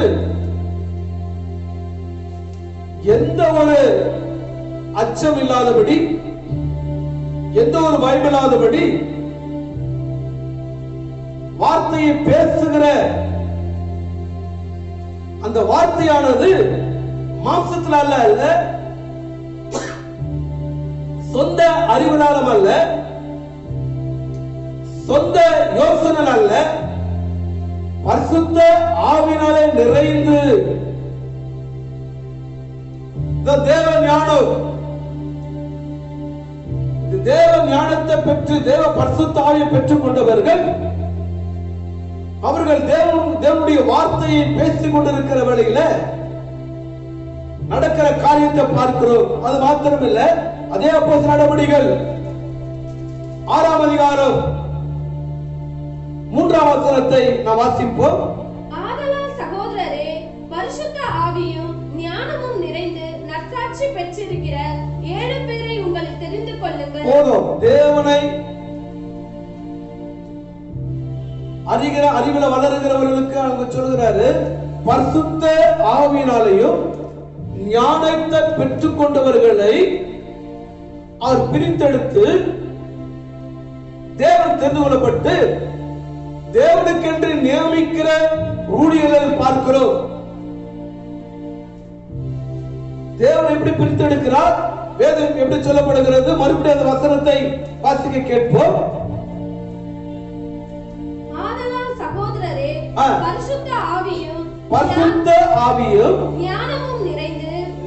எந்த ஒரு அச்சம் இல்லாதபடி, எந்த ஒரு பயம் இல்லாதபடி வார்த்தையை பேசுகிற அந்த வார்த்தையானது மாம்சத்தில் அல்ல, சொந்த அறிவினாலும் அல்ல, சொந்த யோசனை அல்ல, பரிசுத்த ஆவினாலே நிறைந்து இந்த தேவ ஞானம், தேவ ஞானத்தை பெற்று தேவ பரிசுத்த ஆவியை பெற்றுக் கொண்டவர்கள் அவர்கள் தேவனுடைய வார்த்தையை பேசிக் கொண்டிருக்கிற வேளையில நடக்கிற காரியத்தை பார்க்கிறோம். அது மாத்திரமில்லை, அதே அப்போஸ்தலர் நடவடிக்கைகள் 6ஆம் அதிகாரம் 3ஆம் வசனத்தை நாம் வாசிப்போம். ஆதலால் சகோதரரே, பரிசுத்த ஆவியும் ஞானமும் நிறைந்து நற்சாட்சி பெற்றிருக்கிற 7 பேரை உங்களில் தெரிந்து கொள்ளுங்கள். போதும். தேவனை அறிவில வளருகிறவர்களுக்கு அவங்க சொல்கிறாரு, பரிசுத்த ஆவியினாலேயும் ஞானத்தை பெற்றுக் கொண்டவர்களை அவர் பிரித்தெடுத்து தேவன் தெரிந்து கொள்ளப்பட்டு தேவனுக்கென்று நியமிக்கிற ஊழியர்கள் பார்க்கிறோம். தேவன் எப்படி பிரித்தெடுக்கிறார், வேதம் எப்படி சொல்லப்படுகிறது? மறுபடியும் அந்த வசனத்தை வாசிக்க கேட்போம். ஆதலால் சகோதரரே, பரிசுத்த ஆவியும்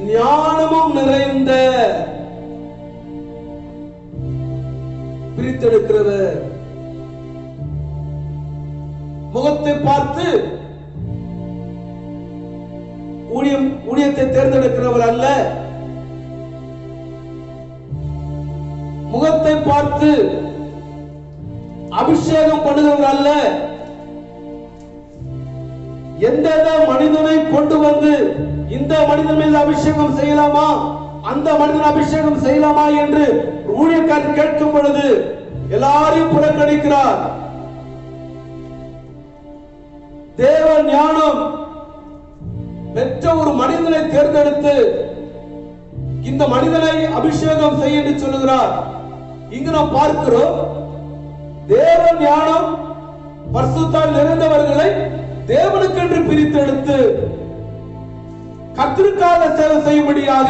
ஞானமும் நிறைந்த பிரித்தெடுக்கிறவர், முகத்தை பார்த்து ஊழியத்தை தேர்ந்தெடுக்கிறவர் அல்ல, முகத்தை பார்த்து அபிஷேகம் பண்ணுகிறவர் அல்ல, எந்த மனிதனை கொண்டு வந்து இந்த மனிதன் மீது அபிஷேகம் செய்யலாமா, அந்த மனிதன் அபிஷேகம் செய்யலாமா என்று ஊழியக்காரர் கேட்கும் பொழுது எல்லாரையும் புறக்கணிக்கிறார். தேவ ஞானம் பெற்ற ஒரு மனிதனை தேர்ந்தெடுத்து இந்த மனிதனை அபிஷேகம் செய்ய என்று சொல்லுகிறார். இங்கு நாம் பார்க்கிறோம், தேவ ஞானம் பரிசுத்தால் நிறைந்தவர்களை தேவனுக்கென்று பிரித்தெடுத்து கர்த்தருக்காக சேவை செய்யும்படியாக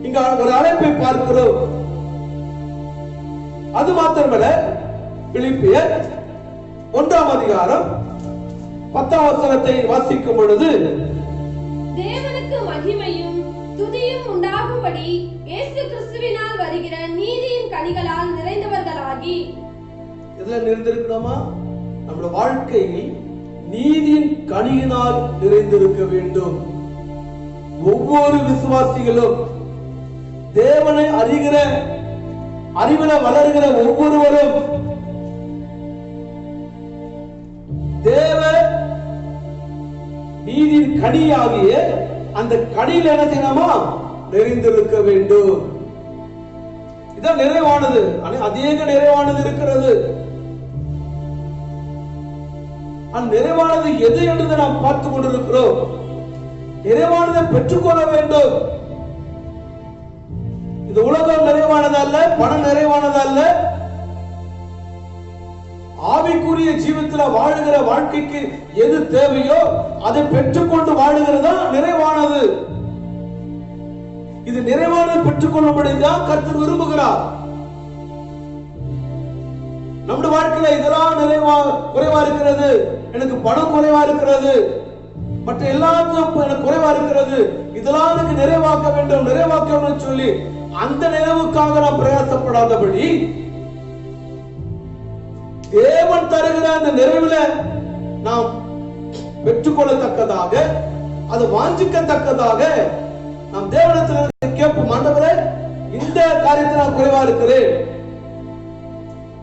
இங்க ஒரு அழைப்பை பார்க்கிறோம். அது மாத்திரமல்ல, பிலிப்பியர் 1ஆம் அதிகாரம் 10ஆம் வசனத்தை வாசிக்கும் பொழுது, தேவனுக்கு மகிமையும் துதியும் உண்டாகும்படி இயேசு கிறிஸ்துவினால் வருகிற நீதியின் கனிகளால் நிறைந்தவர்களாகி. இதுல நிறைந்திருக்கிறோமா? நம்முடைய வாழ்க்கையில் நீதியின் கனியினால் நிறைந்திருக்க வேண்டும். ஒவ்வொரு விசுவாசிகளும் தேவனை அறிகிற அறிவில வளர்கிற ஒவ்வொருவரும் தேவ நீதியின் கனியாகிய அந்த கனியில் என்ன செய்யணுமா? நிறைந்திருக்க வேண்டும். இதான் நிறைவானது. அதிக நிறைவானது இருக்கிறது. நிறைவானது எது என்று நாம் பார்த்துக் கொண்டிருக்கிறோம். நிறைவானதை பெற்றுக்கொள்ள வேண்டும். இந்த உலகம் நிறைவானதல்ல, பணம் நிறைவானதல்ல. ஆவிக்குரிய ஜீவிதத்தில் வாழுகிற வாழ்க்கைக்கு எது தேவையோ அதை பெற்றுக்கொண்டு வாழுகிறதா நிறைவானது. இது நிறைவானதை பெற்றுக்கொள்ளும்படிதான் கர்த்தர் விரும்புகிறார். நம்முடைய வாழ்க்கையில இதெல்லாம் குறைவா இருக்கிறது, எனக்கு பணம் குறைவா இருக்கிறது, மற்ற எல்லாத்துக்கும் எனக்கு குறைவா இருக்கிறது, இதெல்லாம் எனக்கு நிறைவாக்க வேண்டும் நிறைவாக்க சொல்லி அந்த நிறைவுக்காக நாம் பிரயாசப்படாதபடி தேவன் தருகிற அந்த நிறைவுல நாம் பெற்றுக்கொள்ளத்தக்கதாக, அது வாஞ்சிக்கத்தக்கதாக நாம் தேவனிடத்தில் கேட்போம். ஆண்டவரே, இந்த காரியத்தில் நான் குறைவா இருக்கிறேன்,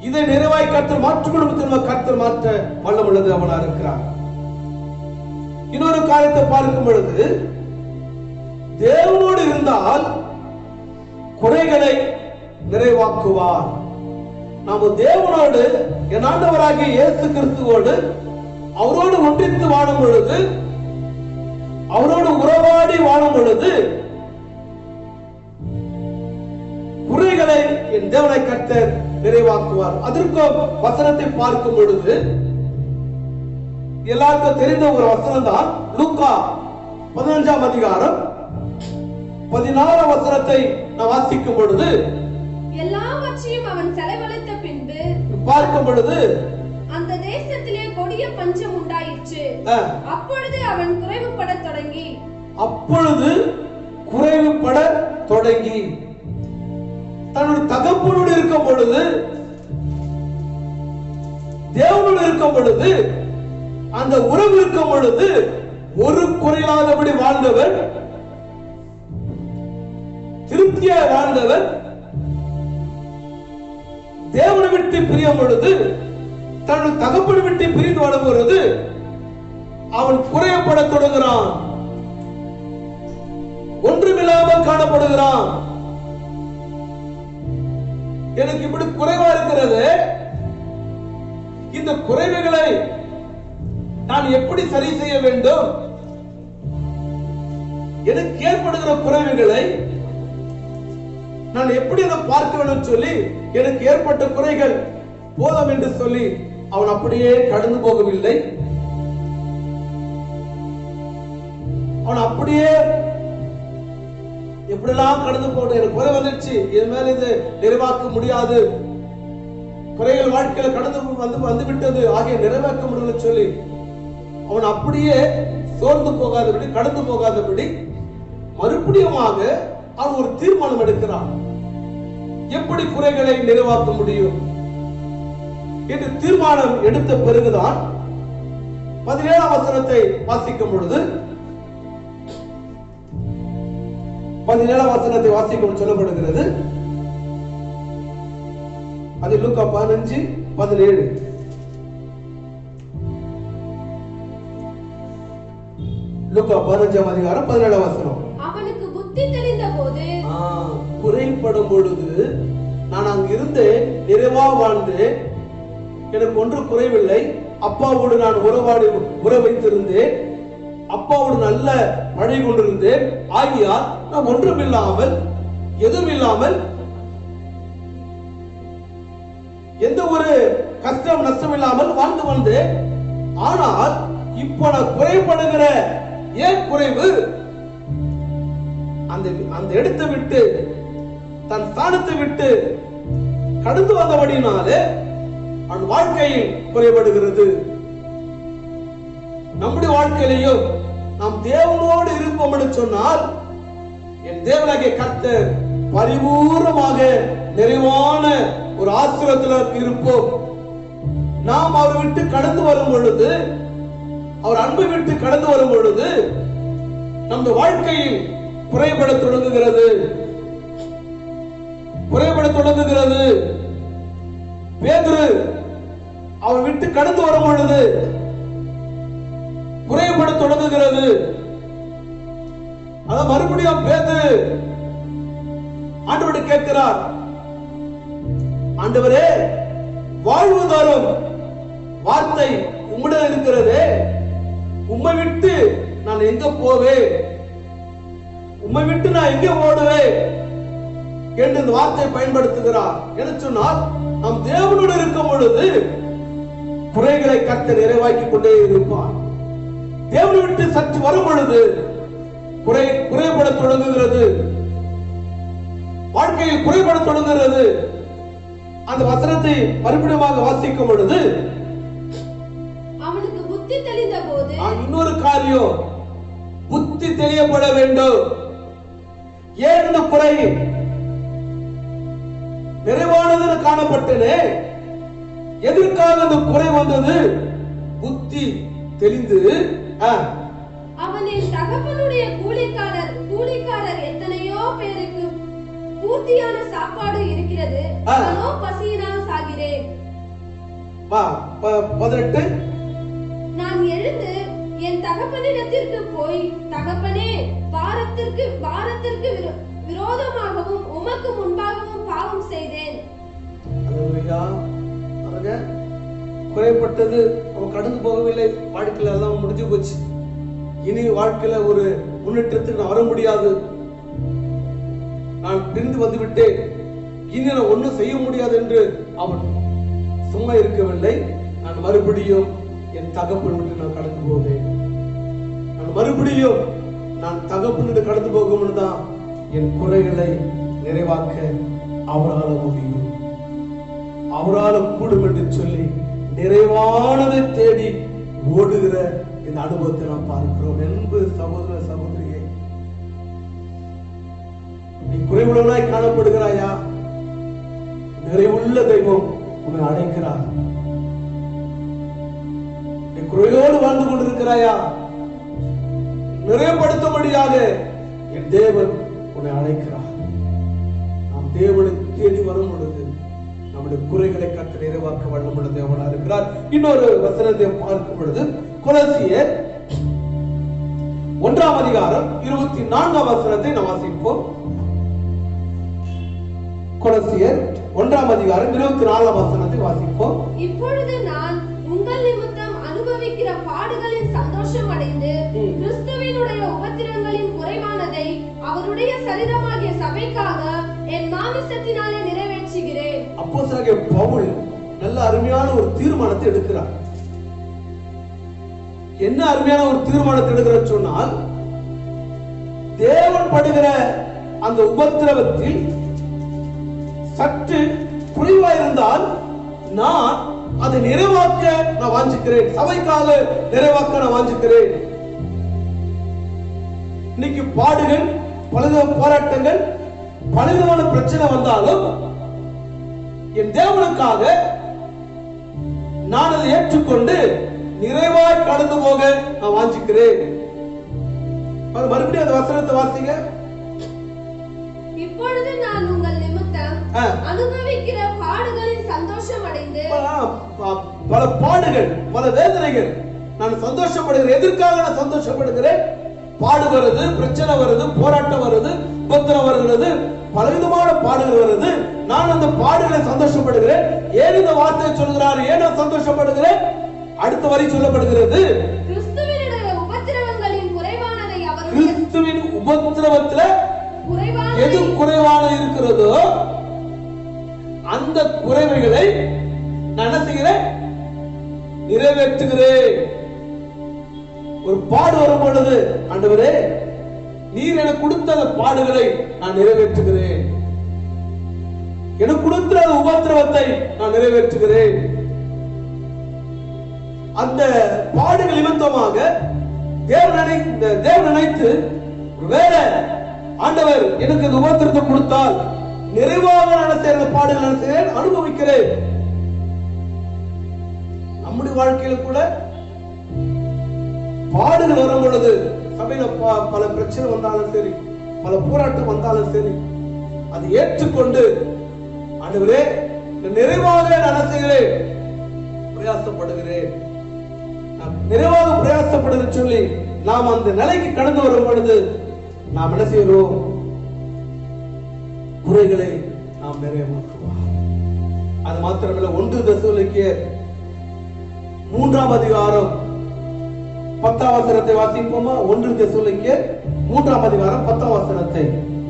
இதை நிறைவாய் கர்த்தர் மாற்றிக்கொள்ளும் கர்த்தர் மாற்ற வல்லமுள்ளது அவனா இருக்கிறார். இன்னொரு காரியத்தை பார்க்கும் பொழுது, தேவனோடு இருந்தால் குறைகளை நிறைவாக்குவார். நாம் தேவனோடு, என் ஆண்டவராகிய இயேசு கிறிஸ்துவோடு அவரோடு ஒன்றித்து வாழும் பொழுது, அவரோடு உறவாடி வாழும் பொழுது குறைகளை என் தேவனை கர்த்தர் நிறைவாக்குவார். அதற்கும் வசனத்தை பார்க்கும் பொழுது எல்லாருக்கும் தெரிந்த ஒரு வசனம் தான் லூக்கா 15ஆம் அதிகாரம் 16ஆம் வசனத்தை நான் வாசிக்கும் பொழுது, எல்லாவற்றையும் அவன் செலவழித்த பின்பு பார்க்கும் பொழுது அந்த தேசத்திலே கொடிய பஞ்சம் உண்டாயிற்று. அப்பொழுது அவன் குறைவுபடத் தொடங்கி தன்னுடைய தகப்பனோடு இருக்கும் பொழுது, தேவனோடு இருக்கும் பொழுது, அந்த உறவு இருக்கும் பொழுது ஒரு குறையாதபடி வாழ்ந்தவர், திருப்தியாய் வாழ்ந்தவர், தேவனை விட்டு பிரியும் பொழுது, தன்னுடைய தகப்பனை விட்டு பிரிந்து வாழும் பொழுது அவன் குறையப்பட தொடங்குகிறான், ஒன்றுமில்லாமல் காணப்படுகிறான். எனக்கு இப்படி குறைவா இருக்கிறது, இந்த குறைவுகளை நான் எப்படி சரி செய்ய வேண்டும், எனக்கு ஏற்படுகிற குறைவுகளை நான் எப்படி அதை பார்க்க வேண்டும் சொல்லி, எனக்கு ஏற்பட்ட குறைகள் போதும் என்று சொல்லி அவன் அப்படியே கடந்து போகவில்லை. அவன் அப்படியே எப்படிலாம் கடந்து போன, எனக்கு குறை வந்துடுச்சு, என் மேல இது நிறைவாக்க முடியாது, குறைகள் வாழ்க்கையில கடந்து வந்து விட்டது, ஆகிய நிறைவேற்ற முடியல சொல்லி அவன் அப்படியே சோர்ந்து போகாதபடி, கடந்து போகாதபடி மறுபடியுமாக அவன் ஒரு தீர்மானம் எடுக்கிறான். எப்படி குறைகளை நிறைவாக்க முடியும் என்று தீர்மானம் எடுத்த பிறகுதான் 17ஆம் வசனத்தை வாசிக்கும் பொழுது, 17ஆம் வசனத்தை வாசிக்கும் சொல்லப்படுகிறது. அது லூக்கா 15:17. லூக்கா 15ஆம் அதிகாரம் 17ஆம் வசனம். அவனுக்கு புத்தி தெளிந்தபோது, குறைப்படும் பொழுது நான் அங்கிருந்து நிறைவா வாழ்ந்தேன், எனக்கு ஒன்று குறைவில்லை, அப்பாவோடு நான் உறவு வைத்திருந்தேன், அப்பாவோடு நல்ல மழை கொண்டிருந்தேன், ஆகியால் நான் ஒன்றுமில்லாமல் எதுவும் இல்லாமல் எந்த ஒரு கஷ்டம் நஷ்டம் இல்லாமல் வாழ்ந்து வந்தேன். ஆனால் இப்போ நான் குறைபடுகிற, ஏன் குறைவு, அந்த இடத்தை விட்டு, தன் ஸ்தானத்தை விட்டு கடந்து வந்தபடினாலே அவன் வாழ்க்கையில் குறைபடுகிறது. நம்முடைய வாழ்க்கையிலையும் நாம் தேவனோடு இருப்போம் என்று சொன்னால், என் தேவனாகிய கர்த்தர் பரிபூர்ணமாக நிறைவான ஒரு ஆசீர்வாதத்தில் இருப்போம். நாம் அவரை விட்டு கடந்து வரும் பொழுது, அவர் அன்பை விட்டு கடந்து வரும் பொழுது நமது வாழ்க்கையில் குறைபட தொடங்குகிறது. பேதுரு அவன் விட்டு கடந்து வரும் பொழுது குறைபட தொடங்குகிறது. அத மறுபடியும் பேதுரு ஆண்டவரை கேட்கிறார், ஆண்டவரே, வாழ்வு தரும் வார்த்தை உம்மிடம் இருக்கிறதே, உம்மை விட்டு நான் எங்க போவேன், உம்மை விட்டு நான் எங்க ஓடுவேன் என்று இந்த வார்த்தையை பயன்படுத்துகிறார். என்ன சொன்னால், நாம் தேவனோடு இருக்கும் பொழுது குறைகளை கர்த்தர் நிறைவாக்கி கொண்டே இருப்பார். தேவனை விட்டு சற்று வரும் பொழுது குறைபட தொடங்குகிறது, வாழ்க்கையில் குறைபட தொடங்குகிறது. அந்த வசனத்தை மறுபடியும் வாசிக்கும் பொழுது, அவனுக்கு புத்தி தெளிந்த போது, இன்னொரு காரியம், புத்தி தெரியப்பட வேண்டும். ஏன் இந்த குறை நிறைவானது காணப்பட்டனே, எதற்காக அந்த குறை வந்தது, புத்தி தெளிந்து, அவனின் தகப்பனுடைய கூலிக்காரர் எத்தனையோ பேருக்கு பூர்த்தியான சாப்பாடு இருக்கிறது, அவனோ பசியினால் சாகிறேன். 18 நான் எழுந்து என் தகப்பனிடத்திற்கு போய், தகப்பனே, வாரத்திற்கு விரோதமாகவும் உமக்கு முன்பாகவும் பாவம் செய்தேன். குறைப்பட்டது, அவன் கடந்து போகவில்லை, வாழ்க்கையில எல்லாம் முடிஞ்சு போச்சு, இனி வாழ்க்கையில ஒரு முன்னேற்றத்துக்கு நான் வர முடியாது, நான் பிரிந்து வந்து விட்டேன், இனி நான் ஒன்னும் செய்ய முடியாது என்று அவன் சும்மா இருக்கவில்லை. நான் மறுபடியும் என் தகப்பன் விட்டு நான் கடந்து போவேன், நான் மறுபடியும் நான் தகப்பன் கடந்து போகும் தான் என் குறைகளை நிறைவாக்க அவரால் முடியும், அவரால் கூடும் என்று சொல்லி நிறைவானதை தேடி ஓடுகிற இந்த அனுபவத்தை நாம் பார்க்கிறோம். என்பது சகோதர சகோதரியே, நீ குறைவுள்ளவனாய் காணப்படுகிறாயா? நிறைவுள்ள தெய்வம் உன்னை அழைக்கிறார். நீ குறையோடு வாழ்ந்து கொண்டிருக்கிறாயா? நிறைவுபடுத்தும்படியாக என் தேவன் உன்னை அழைக்கிறார். நாம் தேவனை தேடி வரும் பொழுது நம்முடைய குறைகளை கற்று நிறைவாக்க வல்லமுள்ள தேவனாக இருக்கிறார். இன்னொரு வசனத்தை பார்க்கும் பொழுது கொலோசியர் 1:24 வசனத்தை நாம் வாசிப்போம். கொலோசியர் 1:24 வசனத்தை வாசிப்போம். இப்பொழுது நான் உங்கள் நிமித்தம் அனுபவிக்கிற பாடுகளின் சந்தோஷம் அடைந்து கிறிஸ்துவினுடைய உபத்திரங்களின் குறைவானதை அவருடைய சரீரமாகிய சபைக்காக என் மாமிசத்தினாலே நிறைவேற்றுகிறேன். அப்போஸ்தலனாகிய பவுல் நல்ல அருமையான ஒரு தீர்மானத்தை எடுக்கிறார். என்ன அருமையான ஒரு தீர்மானத்தை எடுக்கிறார் சொன்னால், தேவன் படுகிற அந்த உபத்திரவத்தில் சற்று குறைவாயிருந்தால் நான் அதை நிறைவாக்க நான் வாஞ்சிக்கிறேன், சபைக்காக நிறைவாக்க நான் வாஞ்சிக்கிறேன். இன்னைக்கு பாடுகள், பலவித போராட்டங்கள், பலவிதமான பிரச்சனை வந்தாலும் என் தேவனுக்காக நான் அதை ஏற்றுக்கொண்டு நிறைவாய் கடந்து போக நான் வாஞ்சிக்கிறேன். மறுபடியும் அந்த வசனத்தை வாசிங்க. இப்பொழுது நான் உங்கள் நிமித்தம் அனுபவிக்கிற பாடுகளின் சந்தோஷம் அடைந்து பல பாடுகள், பல வேதனைகள் நான் சந்தோஷப்படுகிறேன். எதற்காக நான் சந்தோஷப்படுகிறேன்? பாடு வருது, பிரச்சனை வருது, போராட்டம் வருது, உபத்திரம் வருகிறது, பலவிதமான பாடுகள் வருது. நான் அந்த பாடுகளை சந்தோஷப்படுகிறேன். ஏன் இந்த வார்த்தையை சொல்கிறார்? ஏன் நான் சந்தோஷப்படுகிறேன்? அடுத்த வரி சொல்லப்படுகிறது, கிறிஸ்துவினுடைய உபத்திரவங்களின் குறைவானதை அவர் கிறிஸ்துவின் உபத்திரவத்துல எது குறைவான இருக்கிறதோ அந்த குறைவைகளை நான் என்ன செய்கிறேன்? நிறைவேற்றுகிறேன். ஒரு பாடு வரும் பொழுது, ஆண்டவரே நீர் எனக்கு கொடுத்த அந்த பாடுகளை நான் நிறைவேற்றுகிறேன், எனக்கு கொடுத்த உபத்திரவத்தை நான் நிறைவேற்றுகிறேன். அந்த பாடுகள் நிமித்தமாக தேவன் நினைத்து வேற ஆண்டவர் எனக்கு இந்த உபத்திரத்தை கொடுத்தால் நிறைவாக நடத்த பாடுகள் நடத்துகிறேன், அனுபவிக்கிறேன். நம்முடைய வாழ்க்கையில கூட பாடுகள் வரும் பொழுது, சபையில பல பிரச்சனை வந்தாலும் சரி, பல போராட்டம் வந்தாலும் சரி, அதை ஏற்றுக்கொண்டு ஆண்டவரே நிறைவாக நடத்துகிறேன், பிரயாசப்படுகிறேன், நிறைவாக பிரயாசப்படுகிறேன் சொல்லி நாம் அந்த நிலைக்கு கடந்து வரும் பொழுது நாம் என்ன செய்கிறோம்? குறைகளை நாம் நிறைவாக்குவோம். அது மாத்திரமல்ல, 1 தெசலோனிக்கேயர் 3:10 வசனத்தை வாசிப்போமா? 1 தெசலோனிக்கேயர் 3:10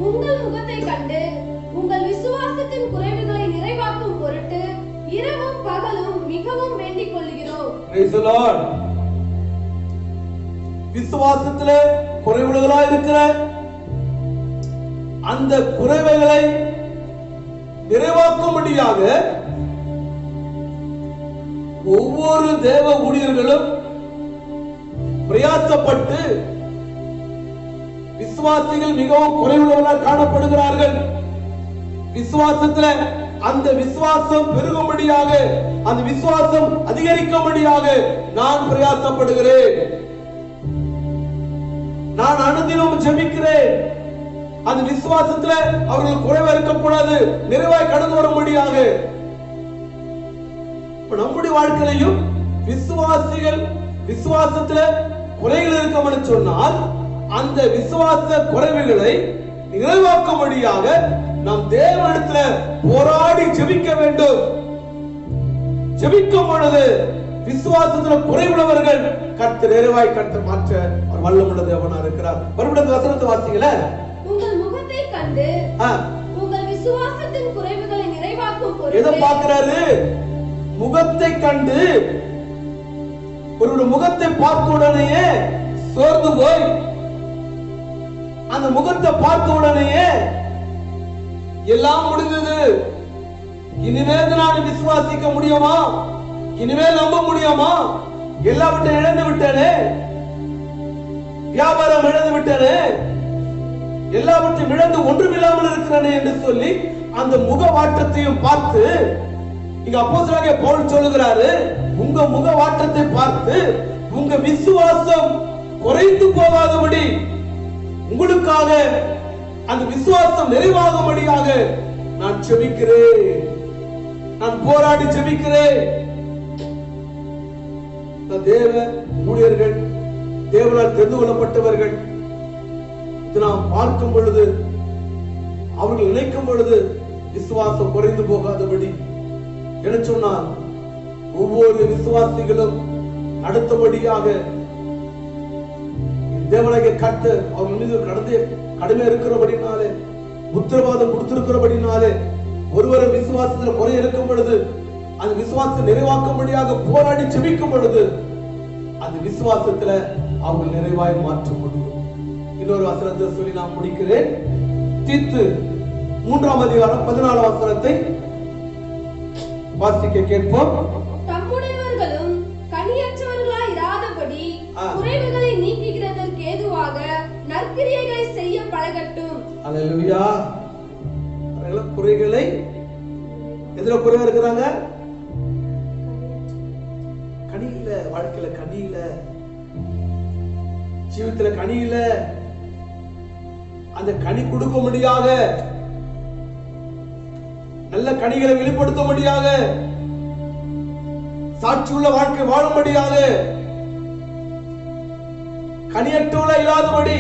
உங்கள் முகத்தை கண்டு உங்கள் விசுவாசத்தின் குறைவுகளை நிறைவாக்கும் பொருட்டு இரவும் பகலும் மிகவும் வேண்டிக் கொள்கிறோம். Praise the Lord. விசுவாசத்திலே குறைவுள்ளவர்களாய் இருக்கிற அந்த குறைவுகளை நிறைவாக்கும்படியாக ஒவ்வொரு தேவ ஊழியர்களும் பிரயாசப்பட்டு, விசுவாசிகள் மிகவும் குறைவுள்ளவர்களாக காணப்படுகிறார்கள். விசுவாசத்துல அந்த விசுவாசம் பெருகும்படியாக, அந்த விசுவாசம் அதிகரிக்கும்படியாக நான் பிரயாசப்படுகிறேன். நான் அனுதினமும் ஜெபிக்கிறேன். அந்த விசுவாசத்துல அவர்கள் குறைவா இருக்கக்கூடாது, நிறைவாய் கடந்து வரும்படியாக. நம்முடைய வாழ்க்கையிலையும் விசுவாசிகள் விசுவாசத்துல குறைகள் இருக்கணும்னு சொன்னால், அந்த விசுவாச குறைவுகளை நிறைவாக்கும்படியாக நாம் தேவனிடத்துல போராடி ஜெபிக்க வேண்டும். ஜெபிக்கும் பொழுது விசுவாசத்துல குறைவுள்ளவர்கள் கர்த்தர் நிறைவாய் கர்த்தர் மாற்ற அவர் வல்லமுள்ள தேவனா இருக்கிறார். மறுபடியும் வசனத்தை வாசிங்களே. உங்கள் முகத்தை கண்டு உங்கள் விசுவாசத்தின் குறைவுகளை நிறைவாக்கும் பொருட்டு. எதை பார்க்கிறாரு? முகத்தை கண்டு. ஒரு முகத்தை பார்த்த உடனேயே சோர்ந்து போய் அந்த முகத்தை பார்த்த உடனேயே எல்லாம் முடிந்தது, இனிமேல் நான் விசுவாசிக்க முடியுமா, இனிமேல் நம்ப முடியுமா, எல்லாவற்றையும் இழந்து விட்டேனே, வியாபாரம் இழந்து விட்டேனே, எல்லாவற்றையும் இழந்து ஒன்றுமில்லாமல் இருக்கிறேனே என்று சொல்லி அந்த முகவாட்டத்தையும் பார்த்து இங்க அப்போஸ்தலனாகிய பவுல் சொல்லுகிறாரு, உங்க முகவாட்டத்தை பார்த்து உங்க விசுவாசம் குறைந்து போகாதபடி, உங்களுக்காக அந்த விசுவாசம் நிறைவாகும்படியாக நான் ஜெபிக்கிறேன், நான் போராடி ஜெபிக்கிறேன். தேவ ஊழியர்கள், தேவனால் தெரிந்து கொள்ளப்பட்டவர்கள், நாம் பார்க்கும் பொழுது, அவர்கள் நினைக்கும் பொழுது விசுவாசம் குறைந்து போகாதபடி என்ன சொன்னால், ஒவ்வொரு விசுவாசிகளும் அடுத்தபடியாக தேவனாகிய கர்த்தர் அவர்கள் மீது கடுமையா இருக்கிறபடினாலே, உத்தரவாதம் கொடுத்திருக்கிறபடினாலே, ஒருவரை விசுவாசத்துல குறை இருக்கும் பொழுது அந்த விசுவாசத்தை நிறைவாக்கும்படியாக போராடி ஜெபிக்கும் பொழுது அந்த விசுவாசத்துல அவங்க நிறைவாய் மாற்ற முடியும். இன்னொரு வசனத்தை சொல்லி நான் முடிக்கிறேன். தீத்து 3ஆம் அதிகாரம் 14ஆம் வசனத்தை வாசிக்க கேட்போம். தம்முடையவர்களும் கனியற்றவர்களாய் இராதபடி குறைவுகளை நீக்குகிறதற்கு ஏதுவாக நற்கிரியைகளை செய்ய பழகட்டும். அல்லேலூயா. குறைகளை எதுல குறைவா இருக்கிறாங்க? கனி இல்ல, வாழ்க்கையில கனி இல்ல, ஜீவிதத்துல கனி இல்ல. அந்த கனி கொடுக்க முடியாத, நல்ல கனிகளை வெளிப்படுத்த முடியாத, சாட்சியுள்ள வாழ்க்கை வாழும்படியாக, கனியற்றவள இல்லாதபடி,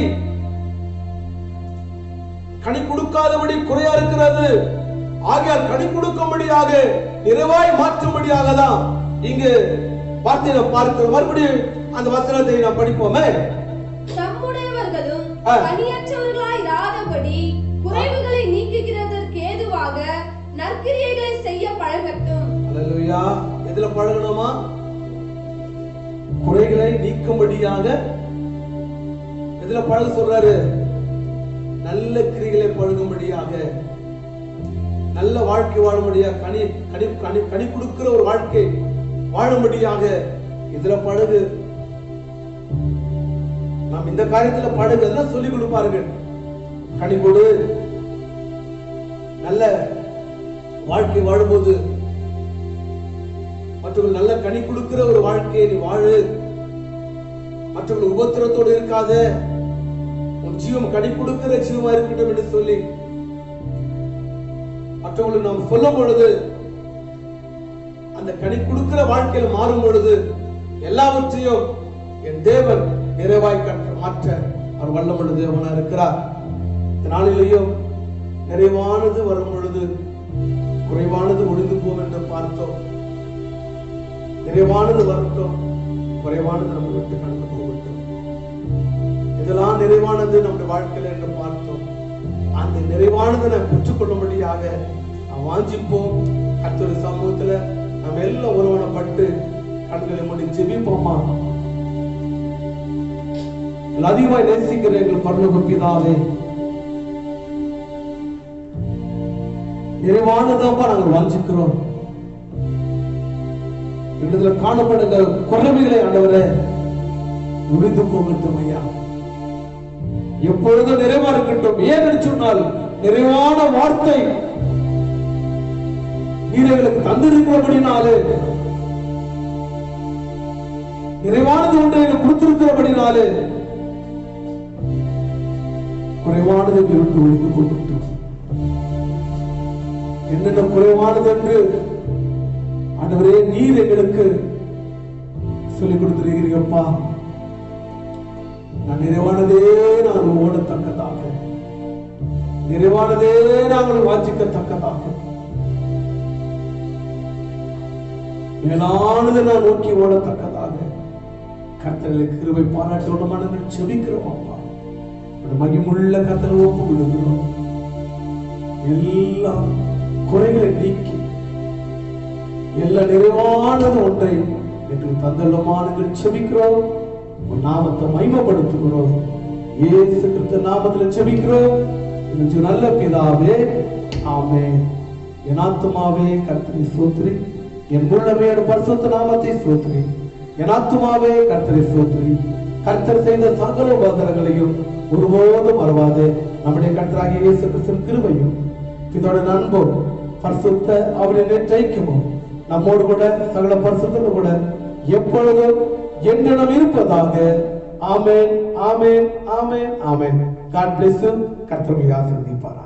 கனி கொடுக்காதபடி குறையா இருக்கிறது. ஆகையால் கனி கொடுக்கும்படியாக நிறைவாய் மாற்றும்படியாக தான் இங்கு வார்த்தையை பார்க்கிறோம். மறுபடியும் அந்த வசனத்தை நாம் படிப்போமே. தம்முடையவர்களும் கனியற்றவர்களாய் இராதபடி குறைவுகளை நீக்குகிறதற்கு ஏதுவாக நற்கிரியைகளை செய்ய பழகட்டும். அல்லேலூயா. எதுல பழகணுமா? குறைகளை நீக்கும்படியாக. எதுல பழக சொல்றாரு? நல்ல கிரிகளை பழகும்படியாக, நல்ல வாழ்க்கை வாழும்படியாக, கனி கனி கனி கனி கொடுக்கிற ஒரு வாழ்க்கை வாழும்படியாக இதுல பழகு. நாம் இந்த காரியத்துல பழகு எல்லாம் சொல்லிக் கொடுப்பார்கள். கனி கொடு, நல்ல வாழ்க்கை வாழும்போது மற்றவர்கள் நல்ல கனி கொடுக்கிற ஒரு வாழ்க்கையை நீ வாழு. மற்றவர்கள் உபத்திரத்தோடு இருக்காத, உன் ஜீவம் கனி கொடுக்கிற ஜீவமா இருக்கட்டும் என்று சொல்லி மற்றவங்களுக்கு நாம் சொல்லும் பொழுது, அந்த கனி கொடுக்கிற வாழ்க்கையில் மாறும் பொழுது எல்லாவற்றையும் என் தேவன் நிறைவாய் மாற்ற அவர் வல்லமுள்ள தேவனா இருக்கிறார். இந்த நாளிலேயும் நிறைவானது வரும் பொழுது குறைவானது ஒழிந்து போகும் என்று பார்த்தோம். நிறைவானது வரட்டும், குறைவானது நம்ம விட்டு கடந்து போகட்டும். இதெல்லாம் நிறைவானது நம்முடைய வாழ்க்கையில என்று பார்த்தோம். அந்த நிறைவானதை நாம் பெற்றுக்கொள்ளும்படியாக நாம் வாஞ்சிப்போம். கர்த்தருடைய சமூகத்துல நாம் எல்லாம் ஒருவனப்பட்டு கண்களை மூடி ஜெபிப்போமா. அதிகமாய் நேசிக்கிற எங்கள் பரலோக பிதாவே, நிறைவானதாப்பா நாங்கள் வாஞ்சிக்கிறோம். எங்களதுல காணப்படுகிற குறைவுகளை ஆண்டவரே உரிந்து போகட்டும் ஐயா. எப்பொழுதும் நிறைவா இருக்கட்டும். ஏன்னு சொன்னால் நிறைவான வார்த்தை நீர் எங்களுக்கு தந்திருக்கிறபடினாலே, நிறைவானது ஒன்றை எங்களுக்கு கொடுத்திருக்கிறபடினாலே குறைவானது விட்டு ஒழிந்து போகட்டும். என்னென்ன குறைவானது என்று ஆண்டவரே நீர் எங்களுக்கு சொல்லிக் கொடுத்திருக்கிறீங்கப்பா. நான் நிறைவானதே நான் ஓடத்தக்கதாக, நிறைவானதே நாங்கள் வாஞ்சிக்கத்தக்கதாக, மேலானதை நான் நோக்கி ஓடத்தக்கதாக கர்த்தர்களுக்கு கிருபை பாராட்டோடு நாங்கள் செபிக்கிறோம் அப்பா. மகிமுள்ள கர்த்தரை ஒப்பு விடுகிறோம். எல்லா குறைகளை நீக்கி எல்லா நிறைவானது ஒன்றை என்று தந்தள்ளமானது செபிக்கிறோம். உன் நாமத்தை மகிமைப்படுத்துகிறோம். இயேசு கிறிஸ்து நாமத்தில் செபிக்கிறோம் நல்ல பிதாவே. ஆமென். என் ஆத்துமாவே கர்த்தரை ஸ்தோத்திரி, என் உள்ளமே பரிசுத்த நாமத்தை ஸ்தோத்திரி. என் ஆத்துமாவே கர்த்தரை ஸ்தோத்திரி. கர்த்தர் செய்த சகல உபகாரங்களையும் ஒருபோதும் மறவாது. நம்முடைய கர்த்தராகிய இயேசு கிறிஸ்துவின் கிருபையும் இதோட அன்பும் பரிசுத்த அவருடைய நேற்றைக்குமும் நம்மோடு கூட சகல பரிசுத்தோடு கூட எப்பொழுதும் என்றும் இருப்பதாக. ஆமென், ஆமென், ஆமென், ஆமென். God bless you. கர்த்தர் உங்களை ஆசீர்வதிப்பார்.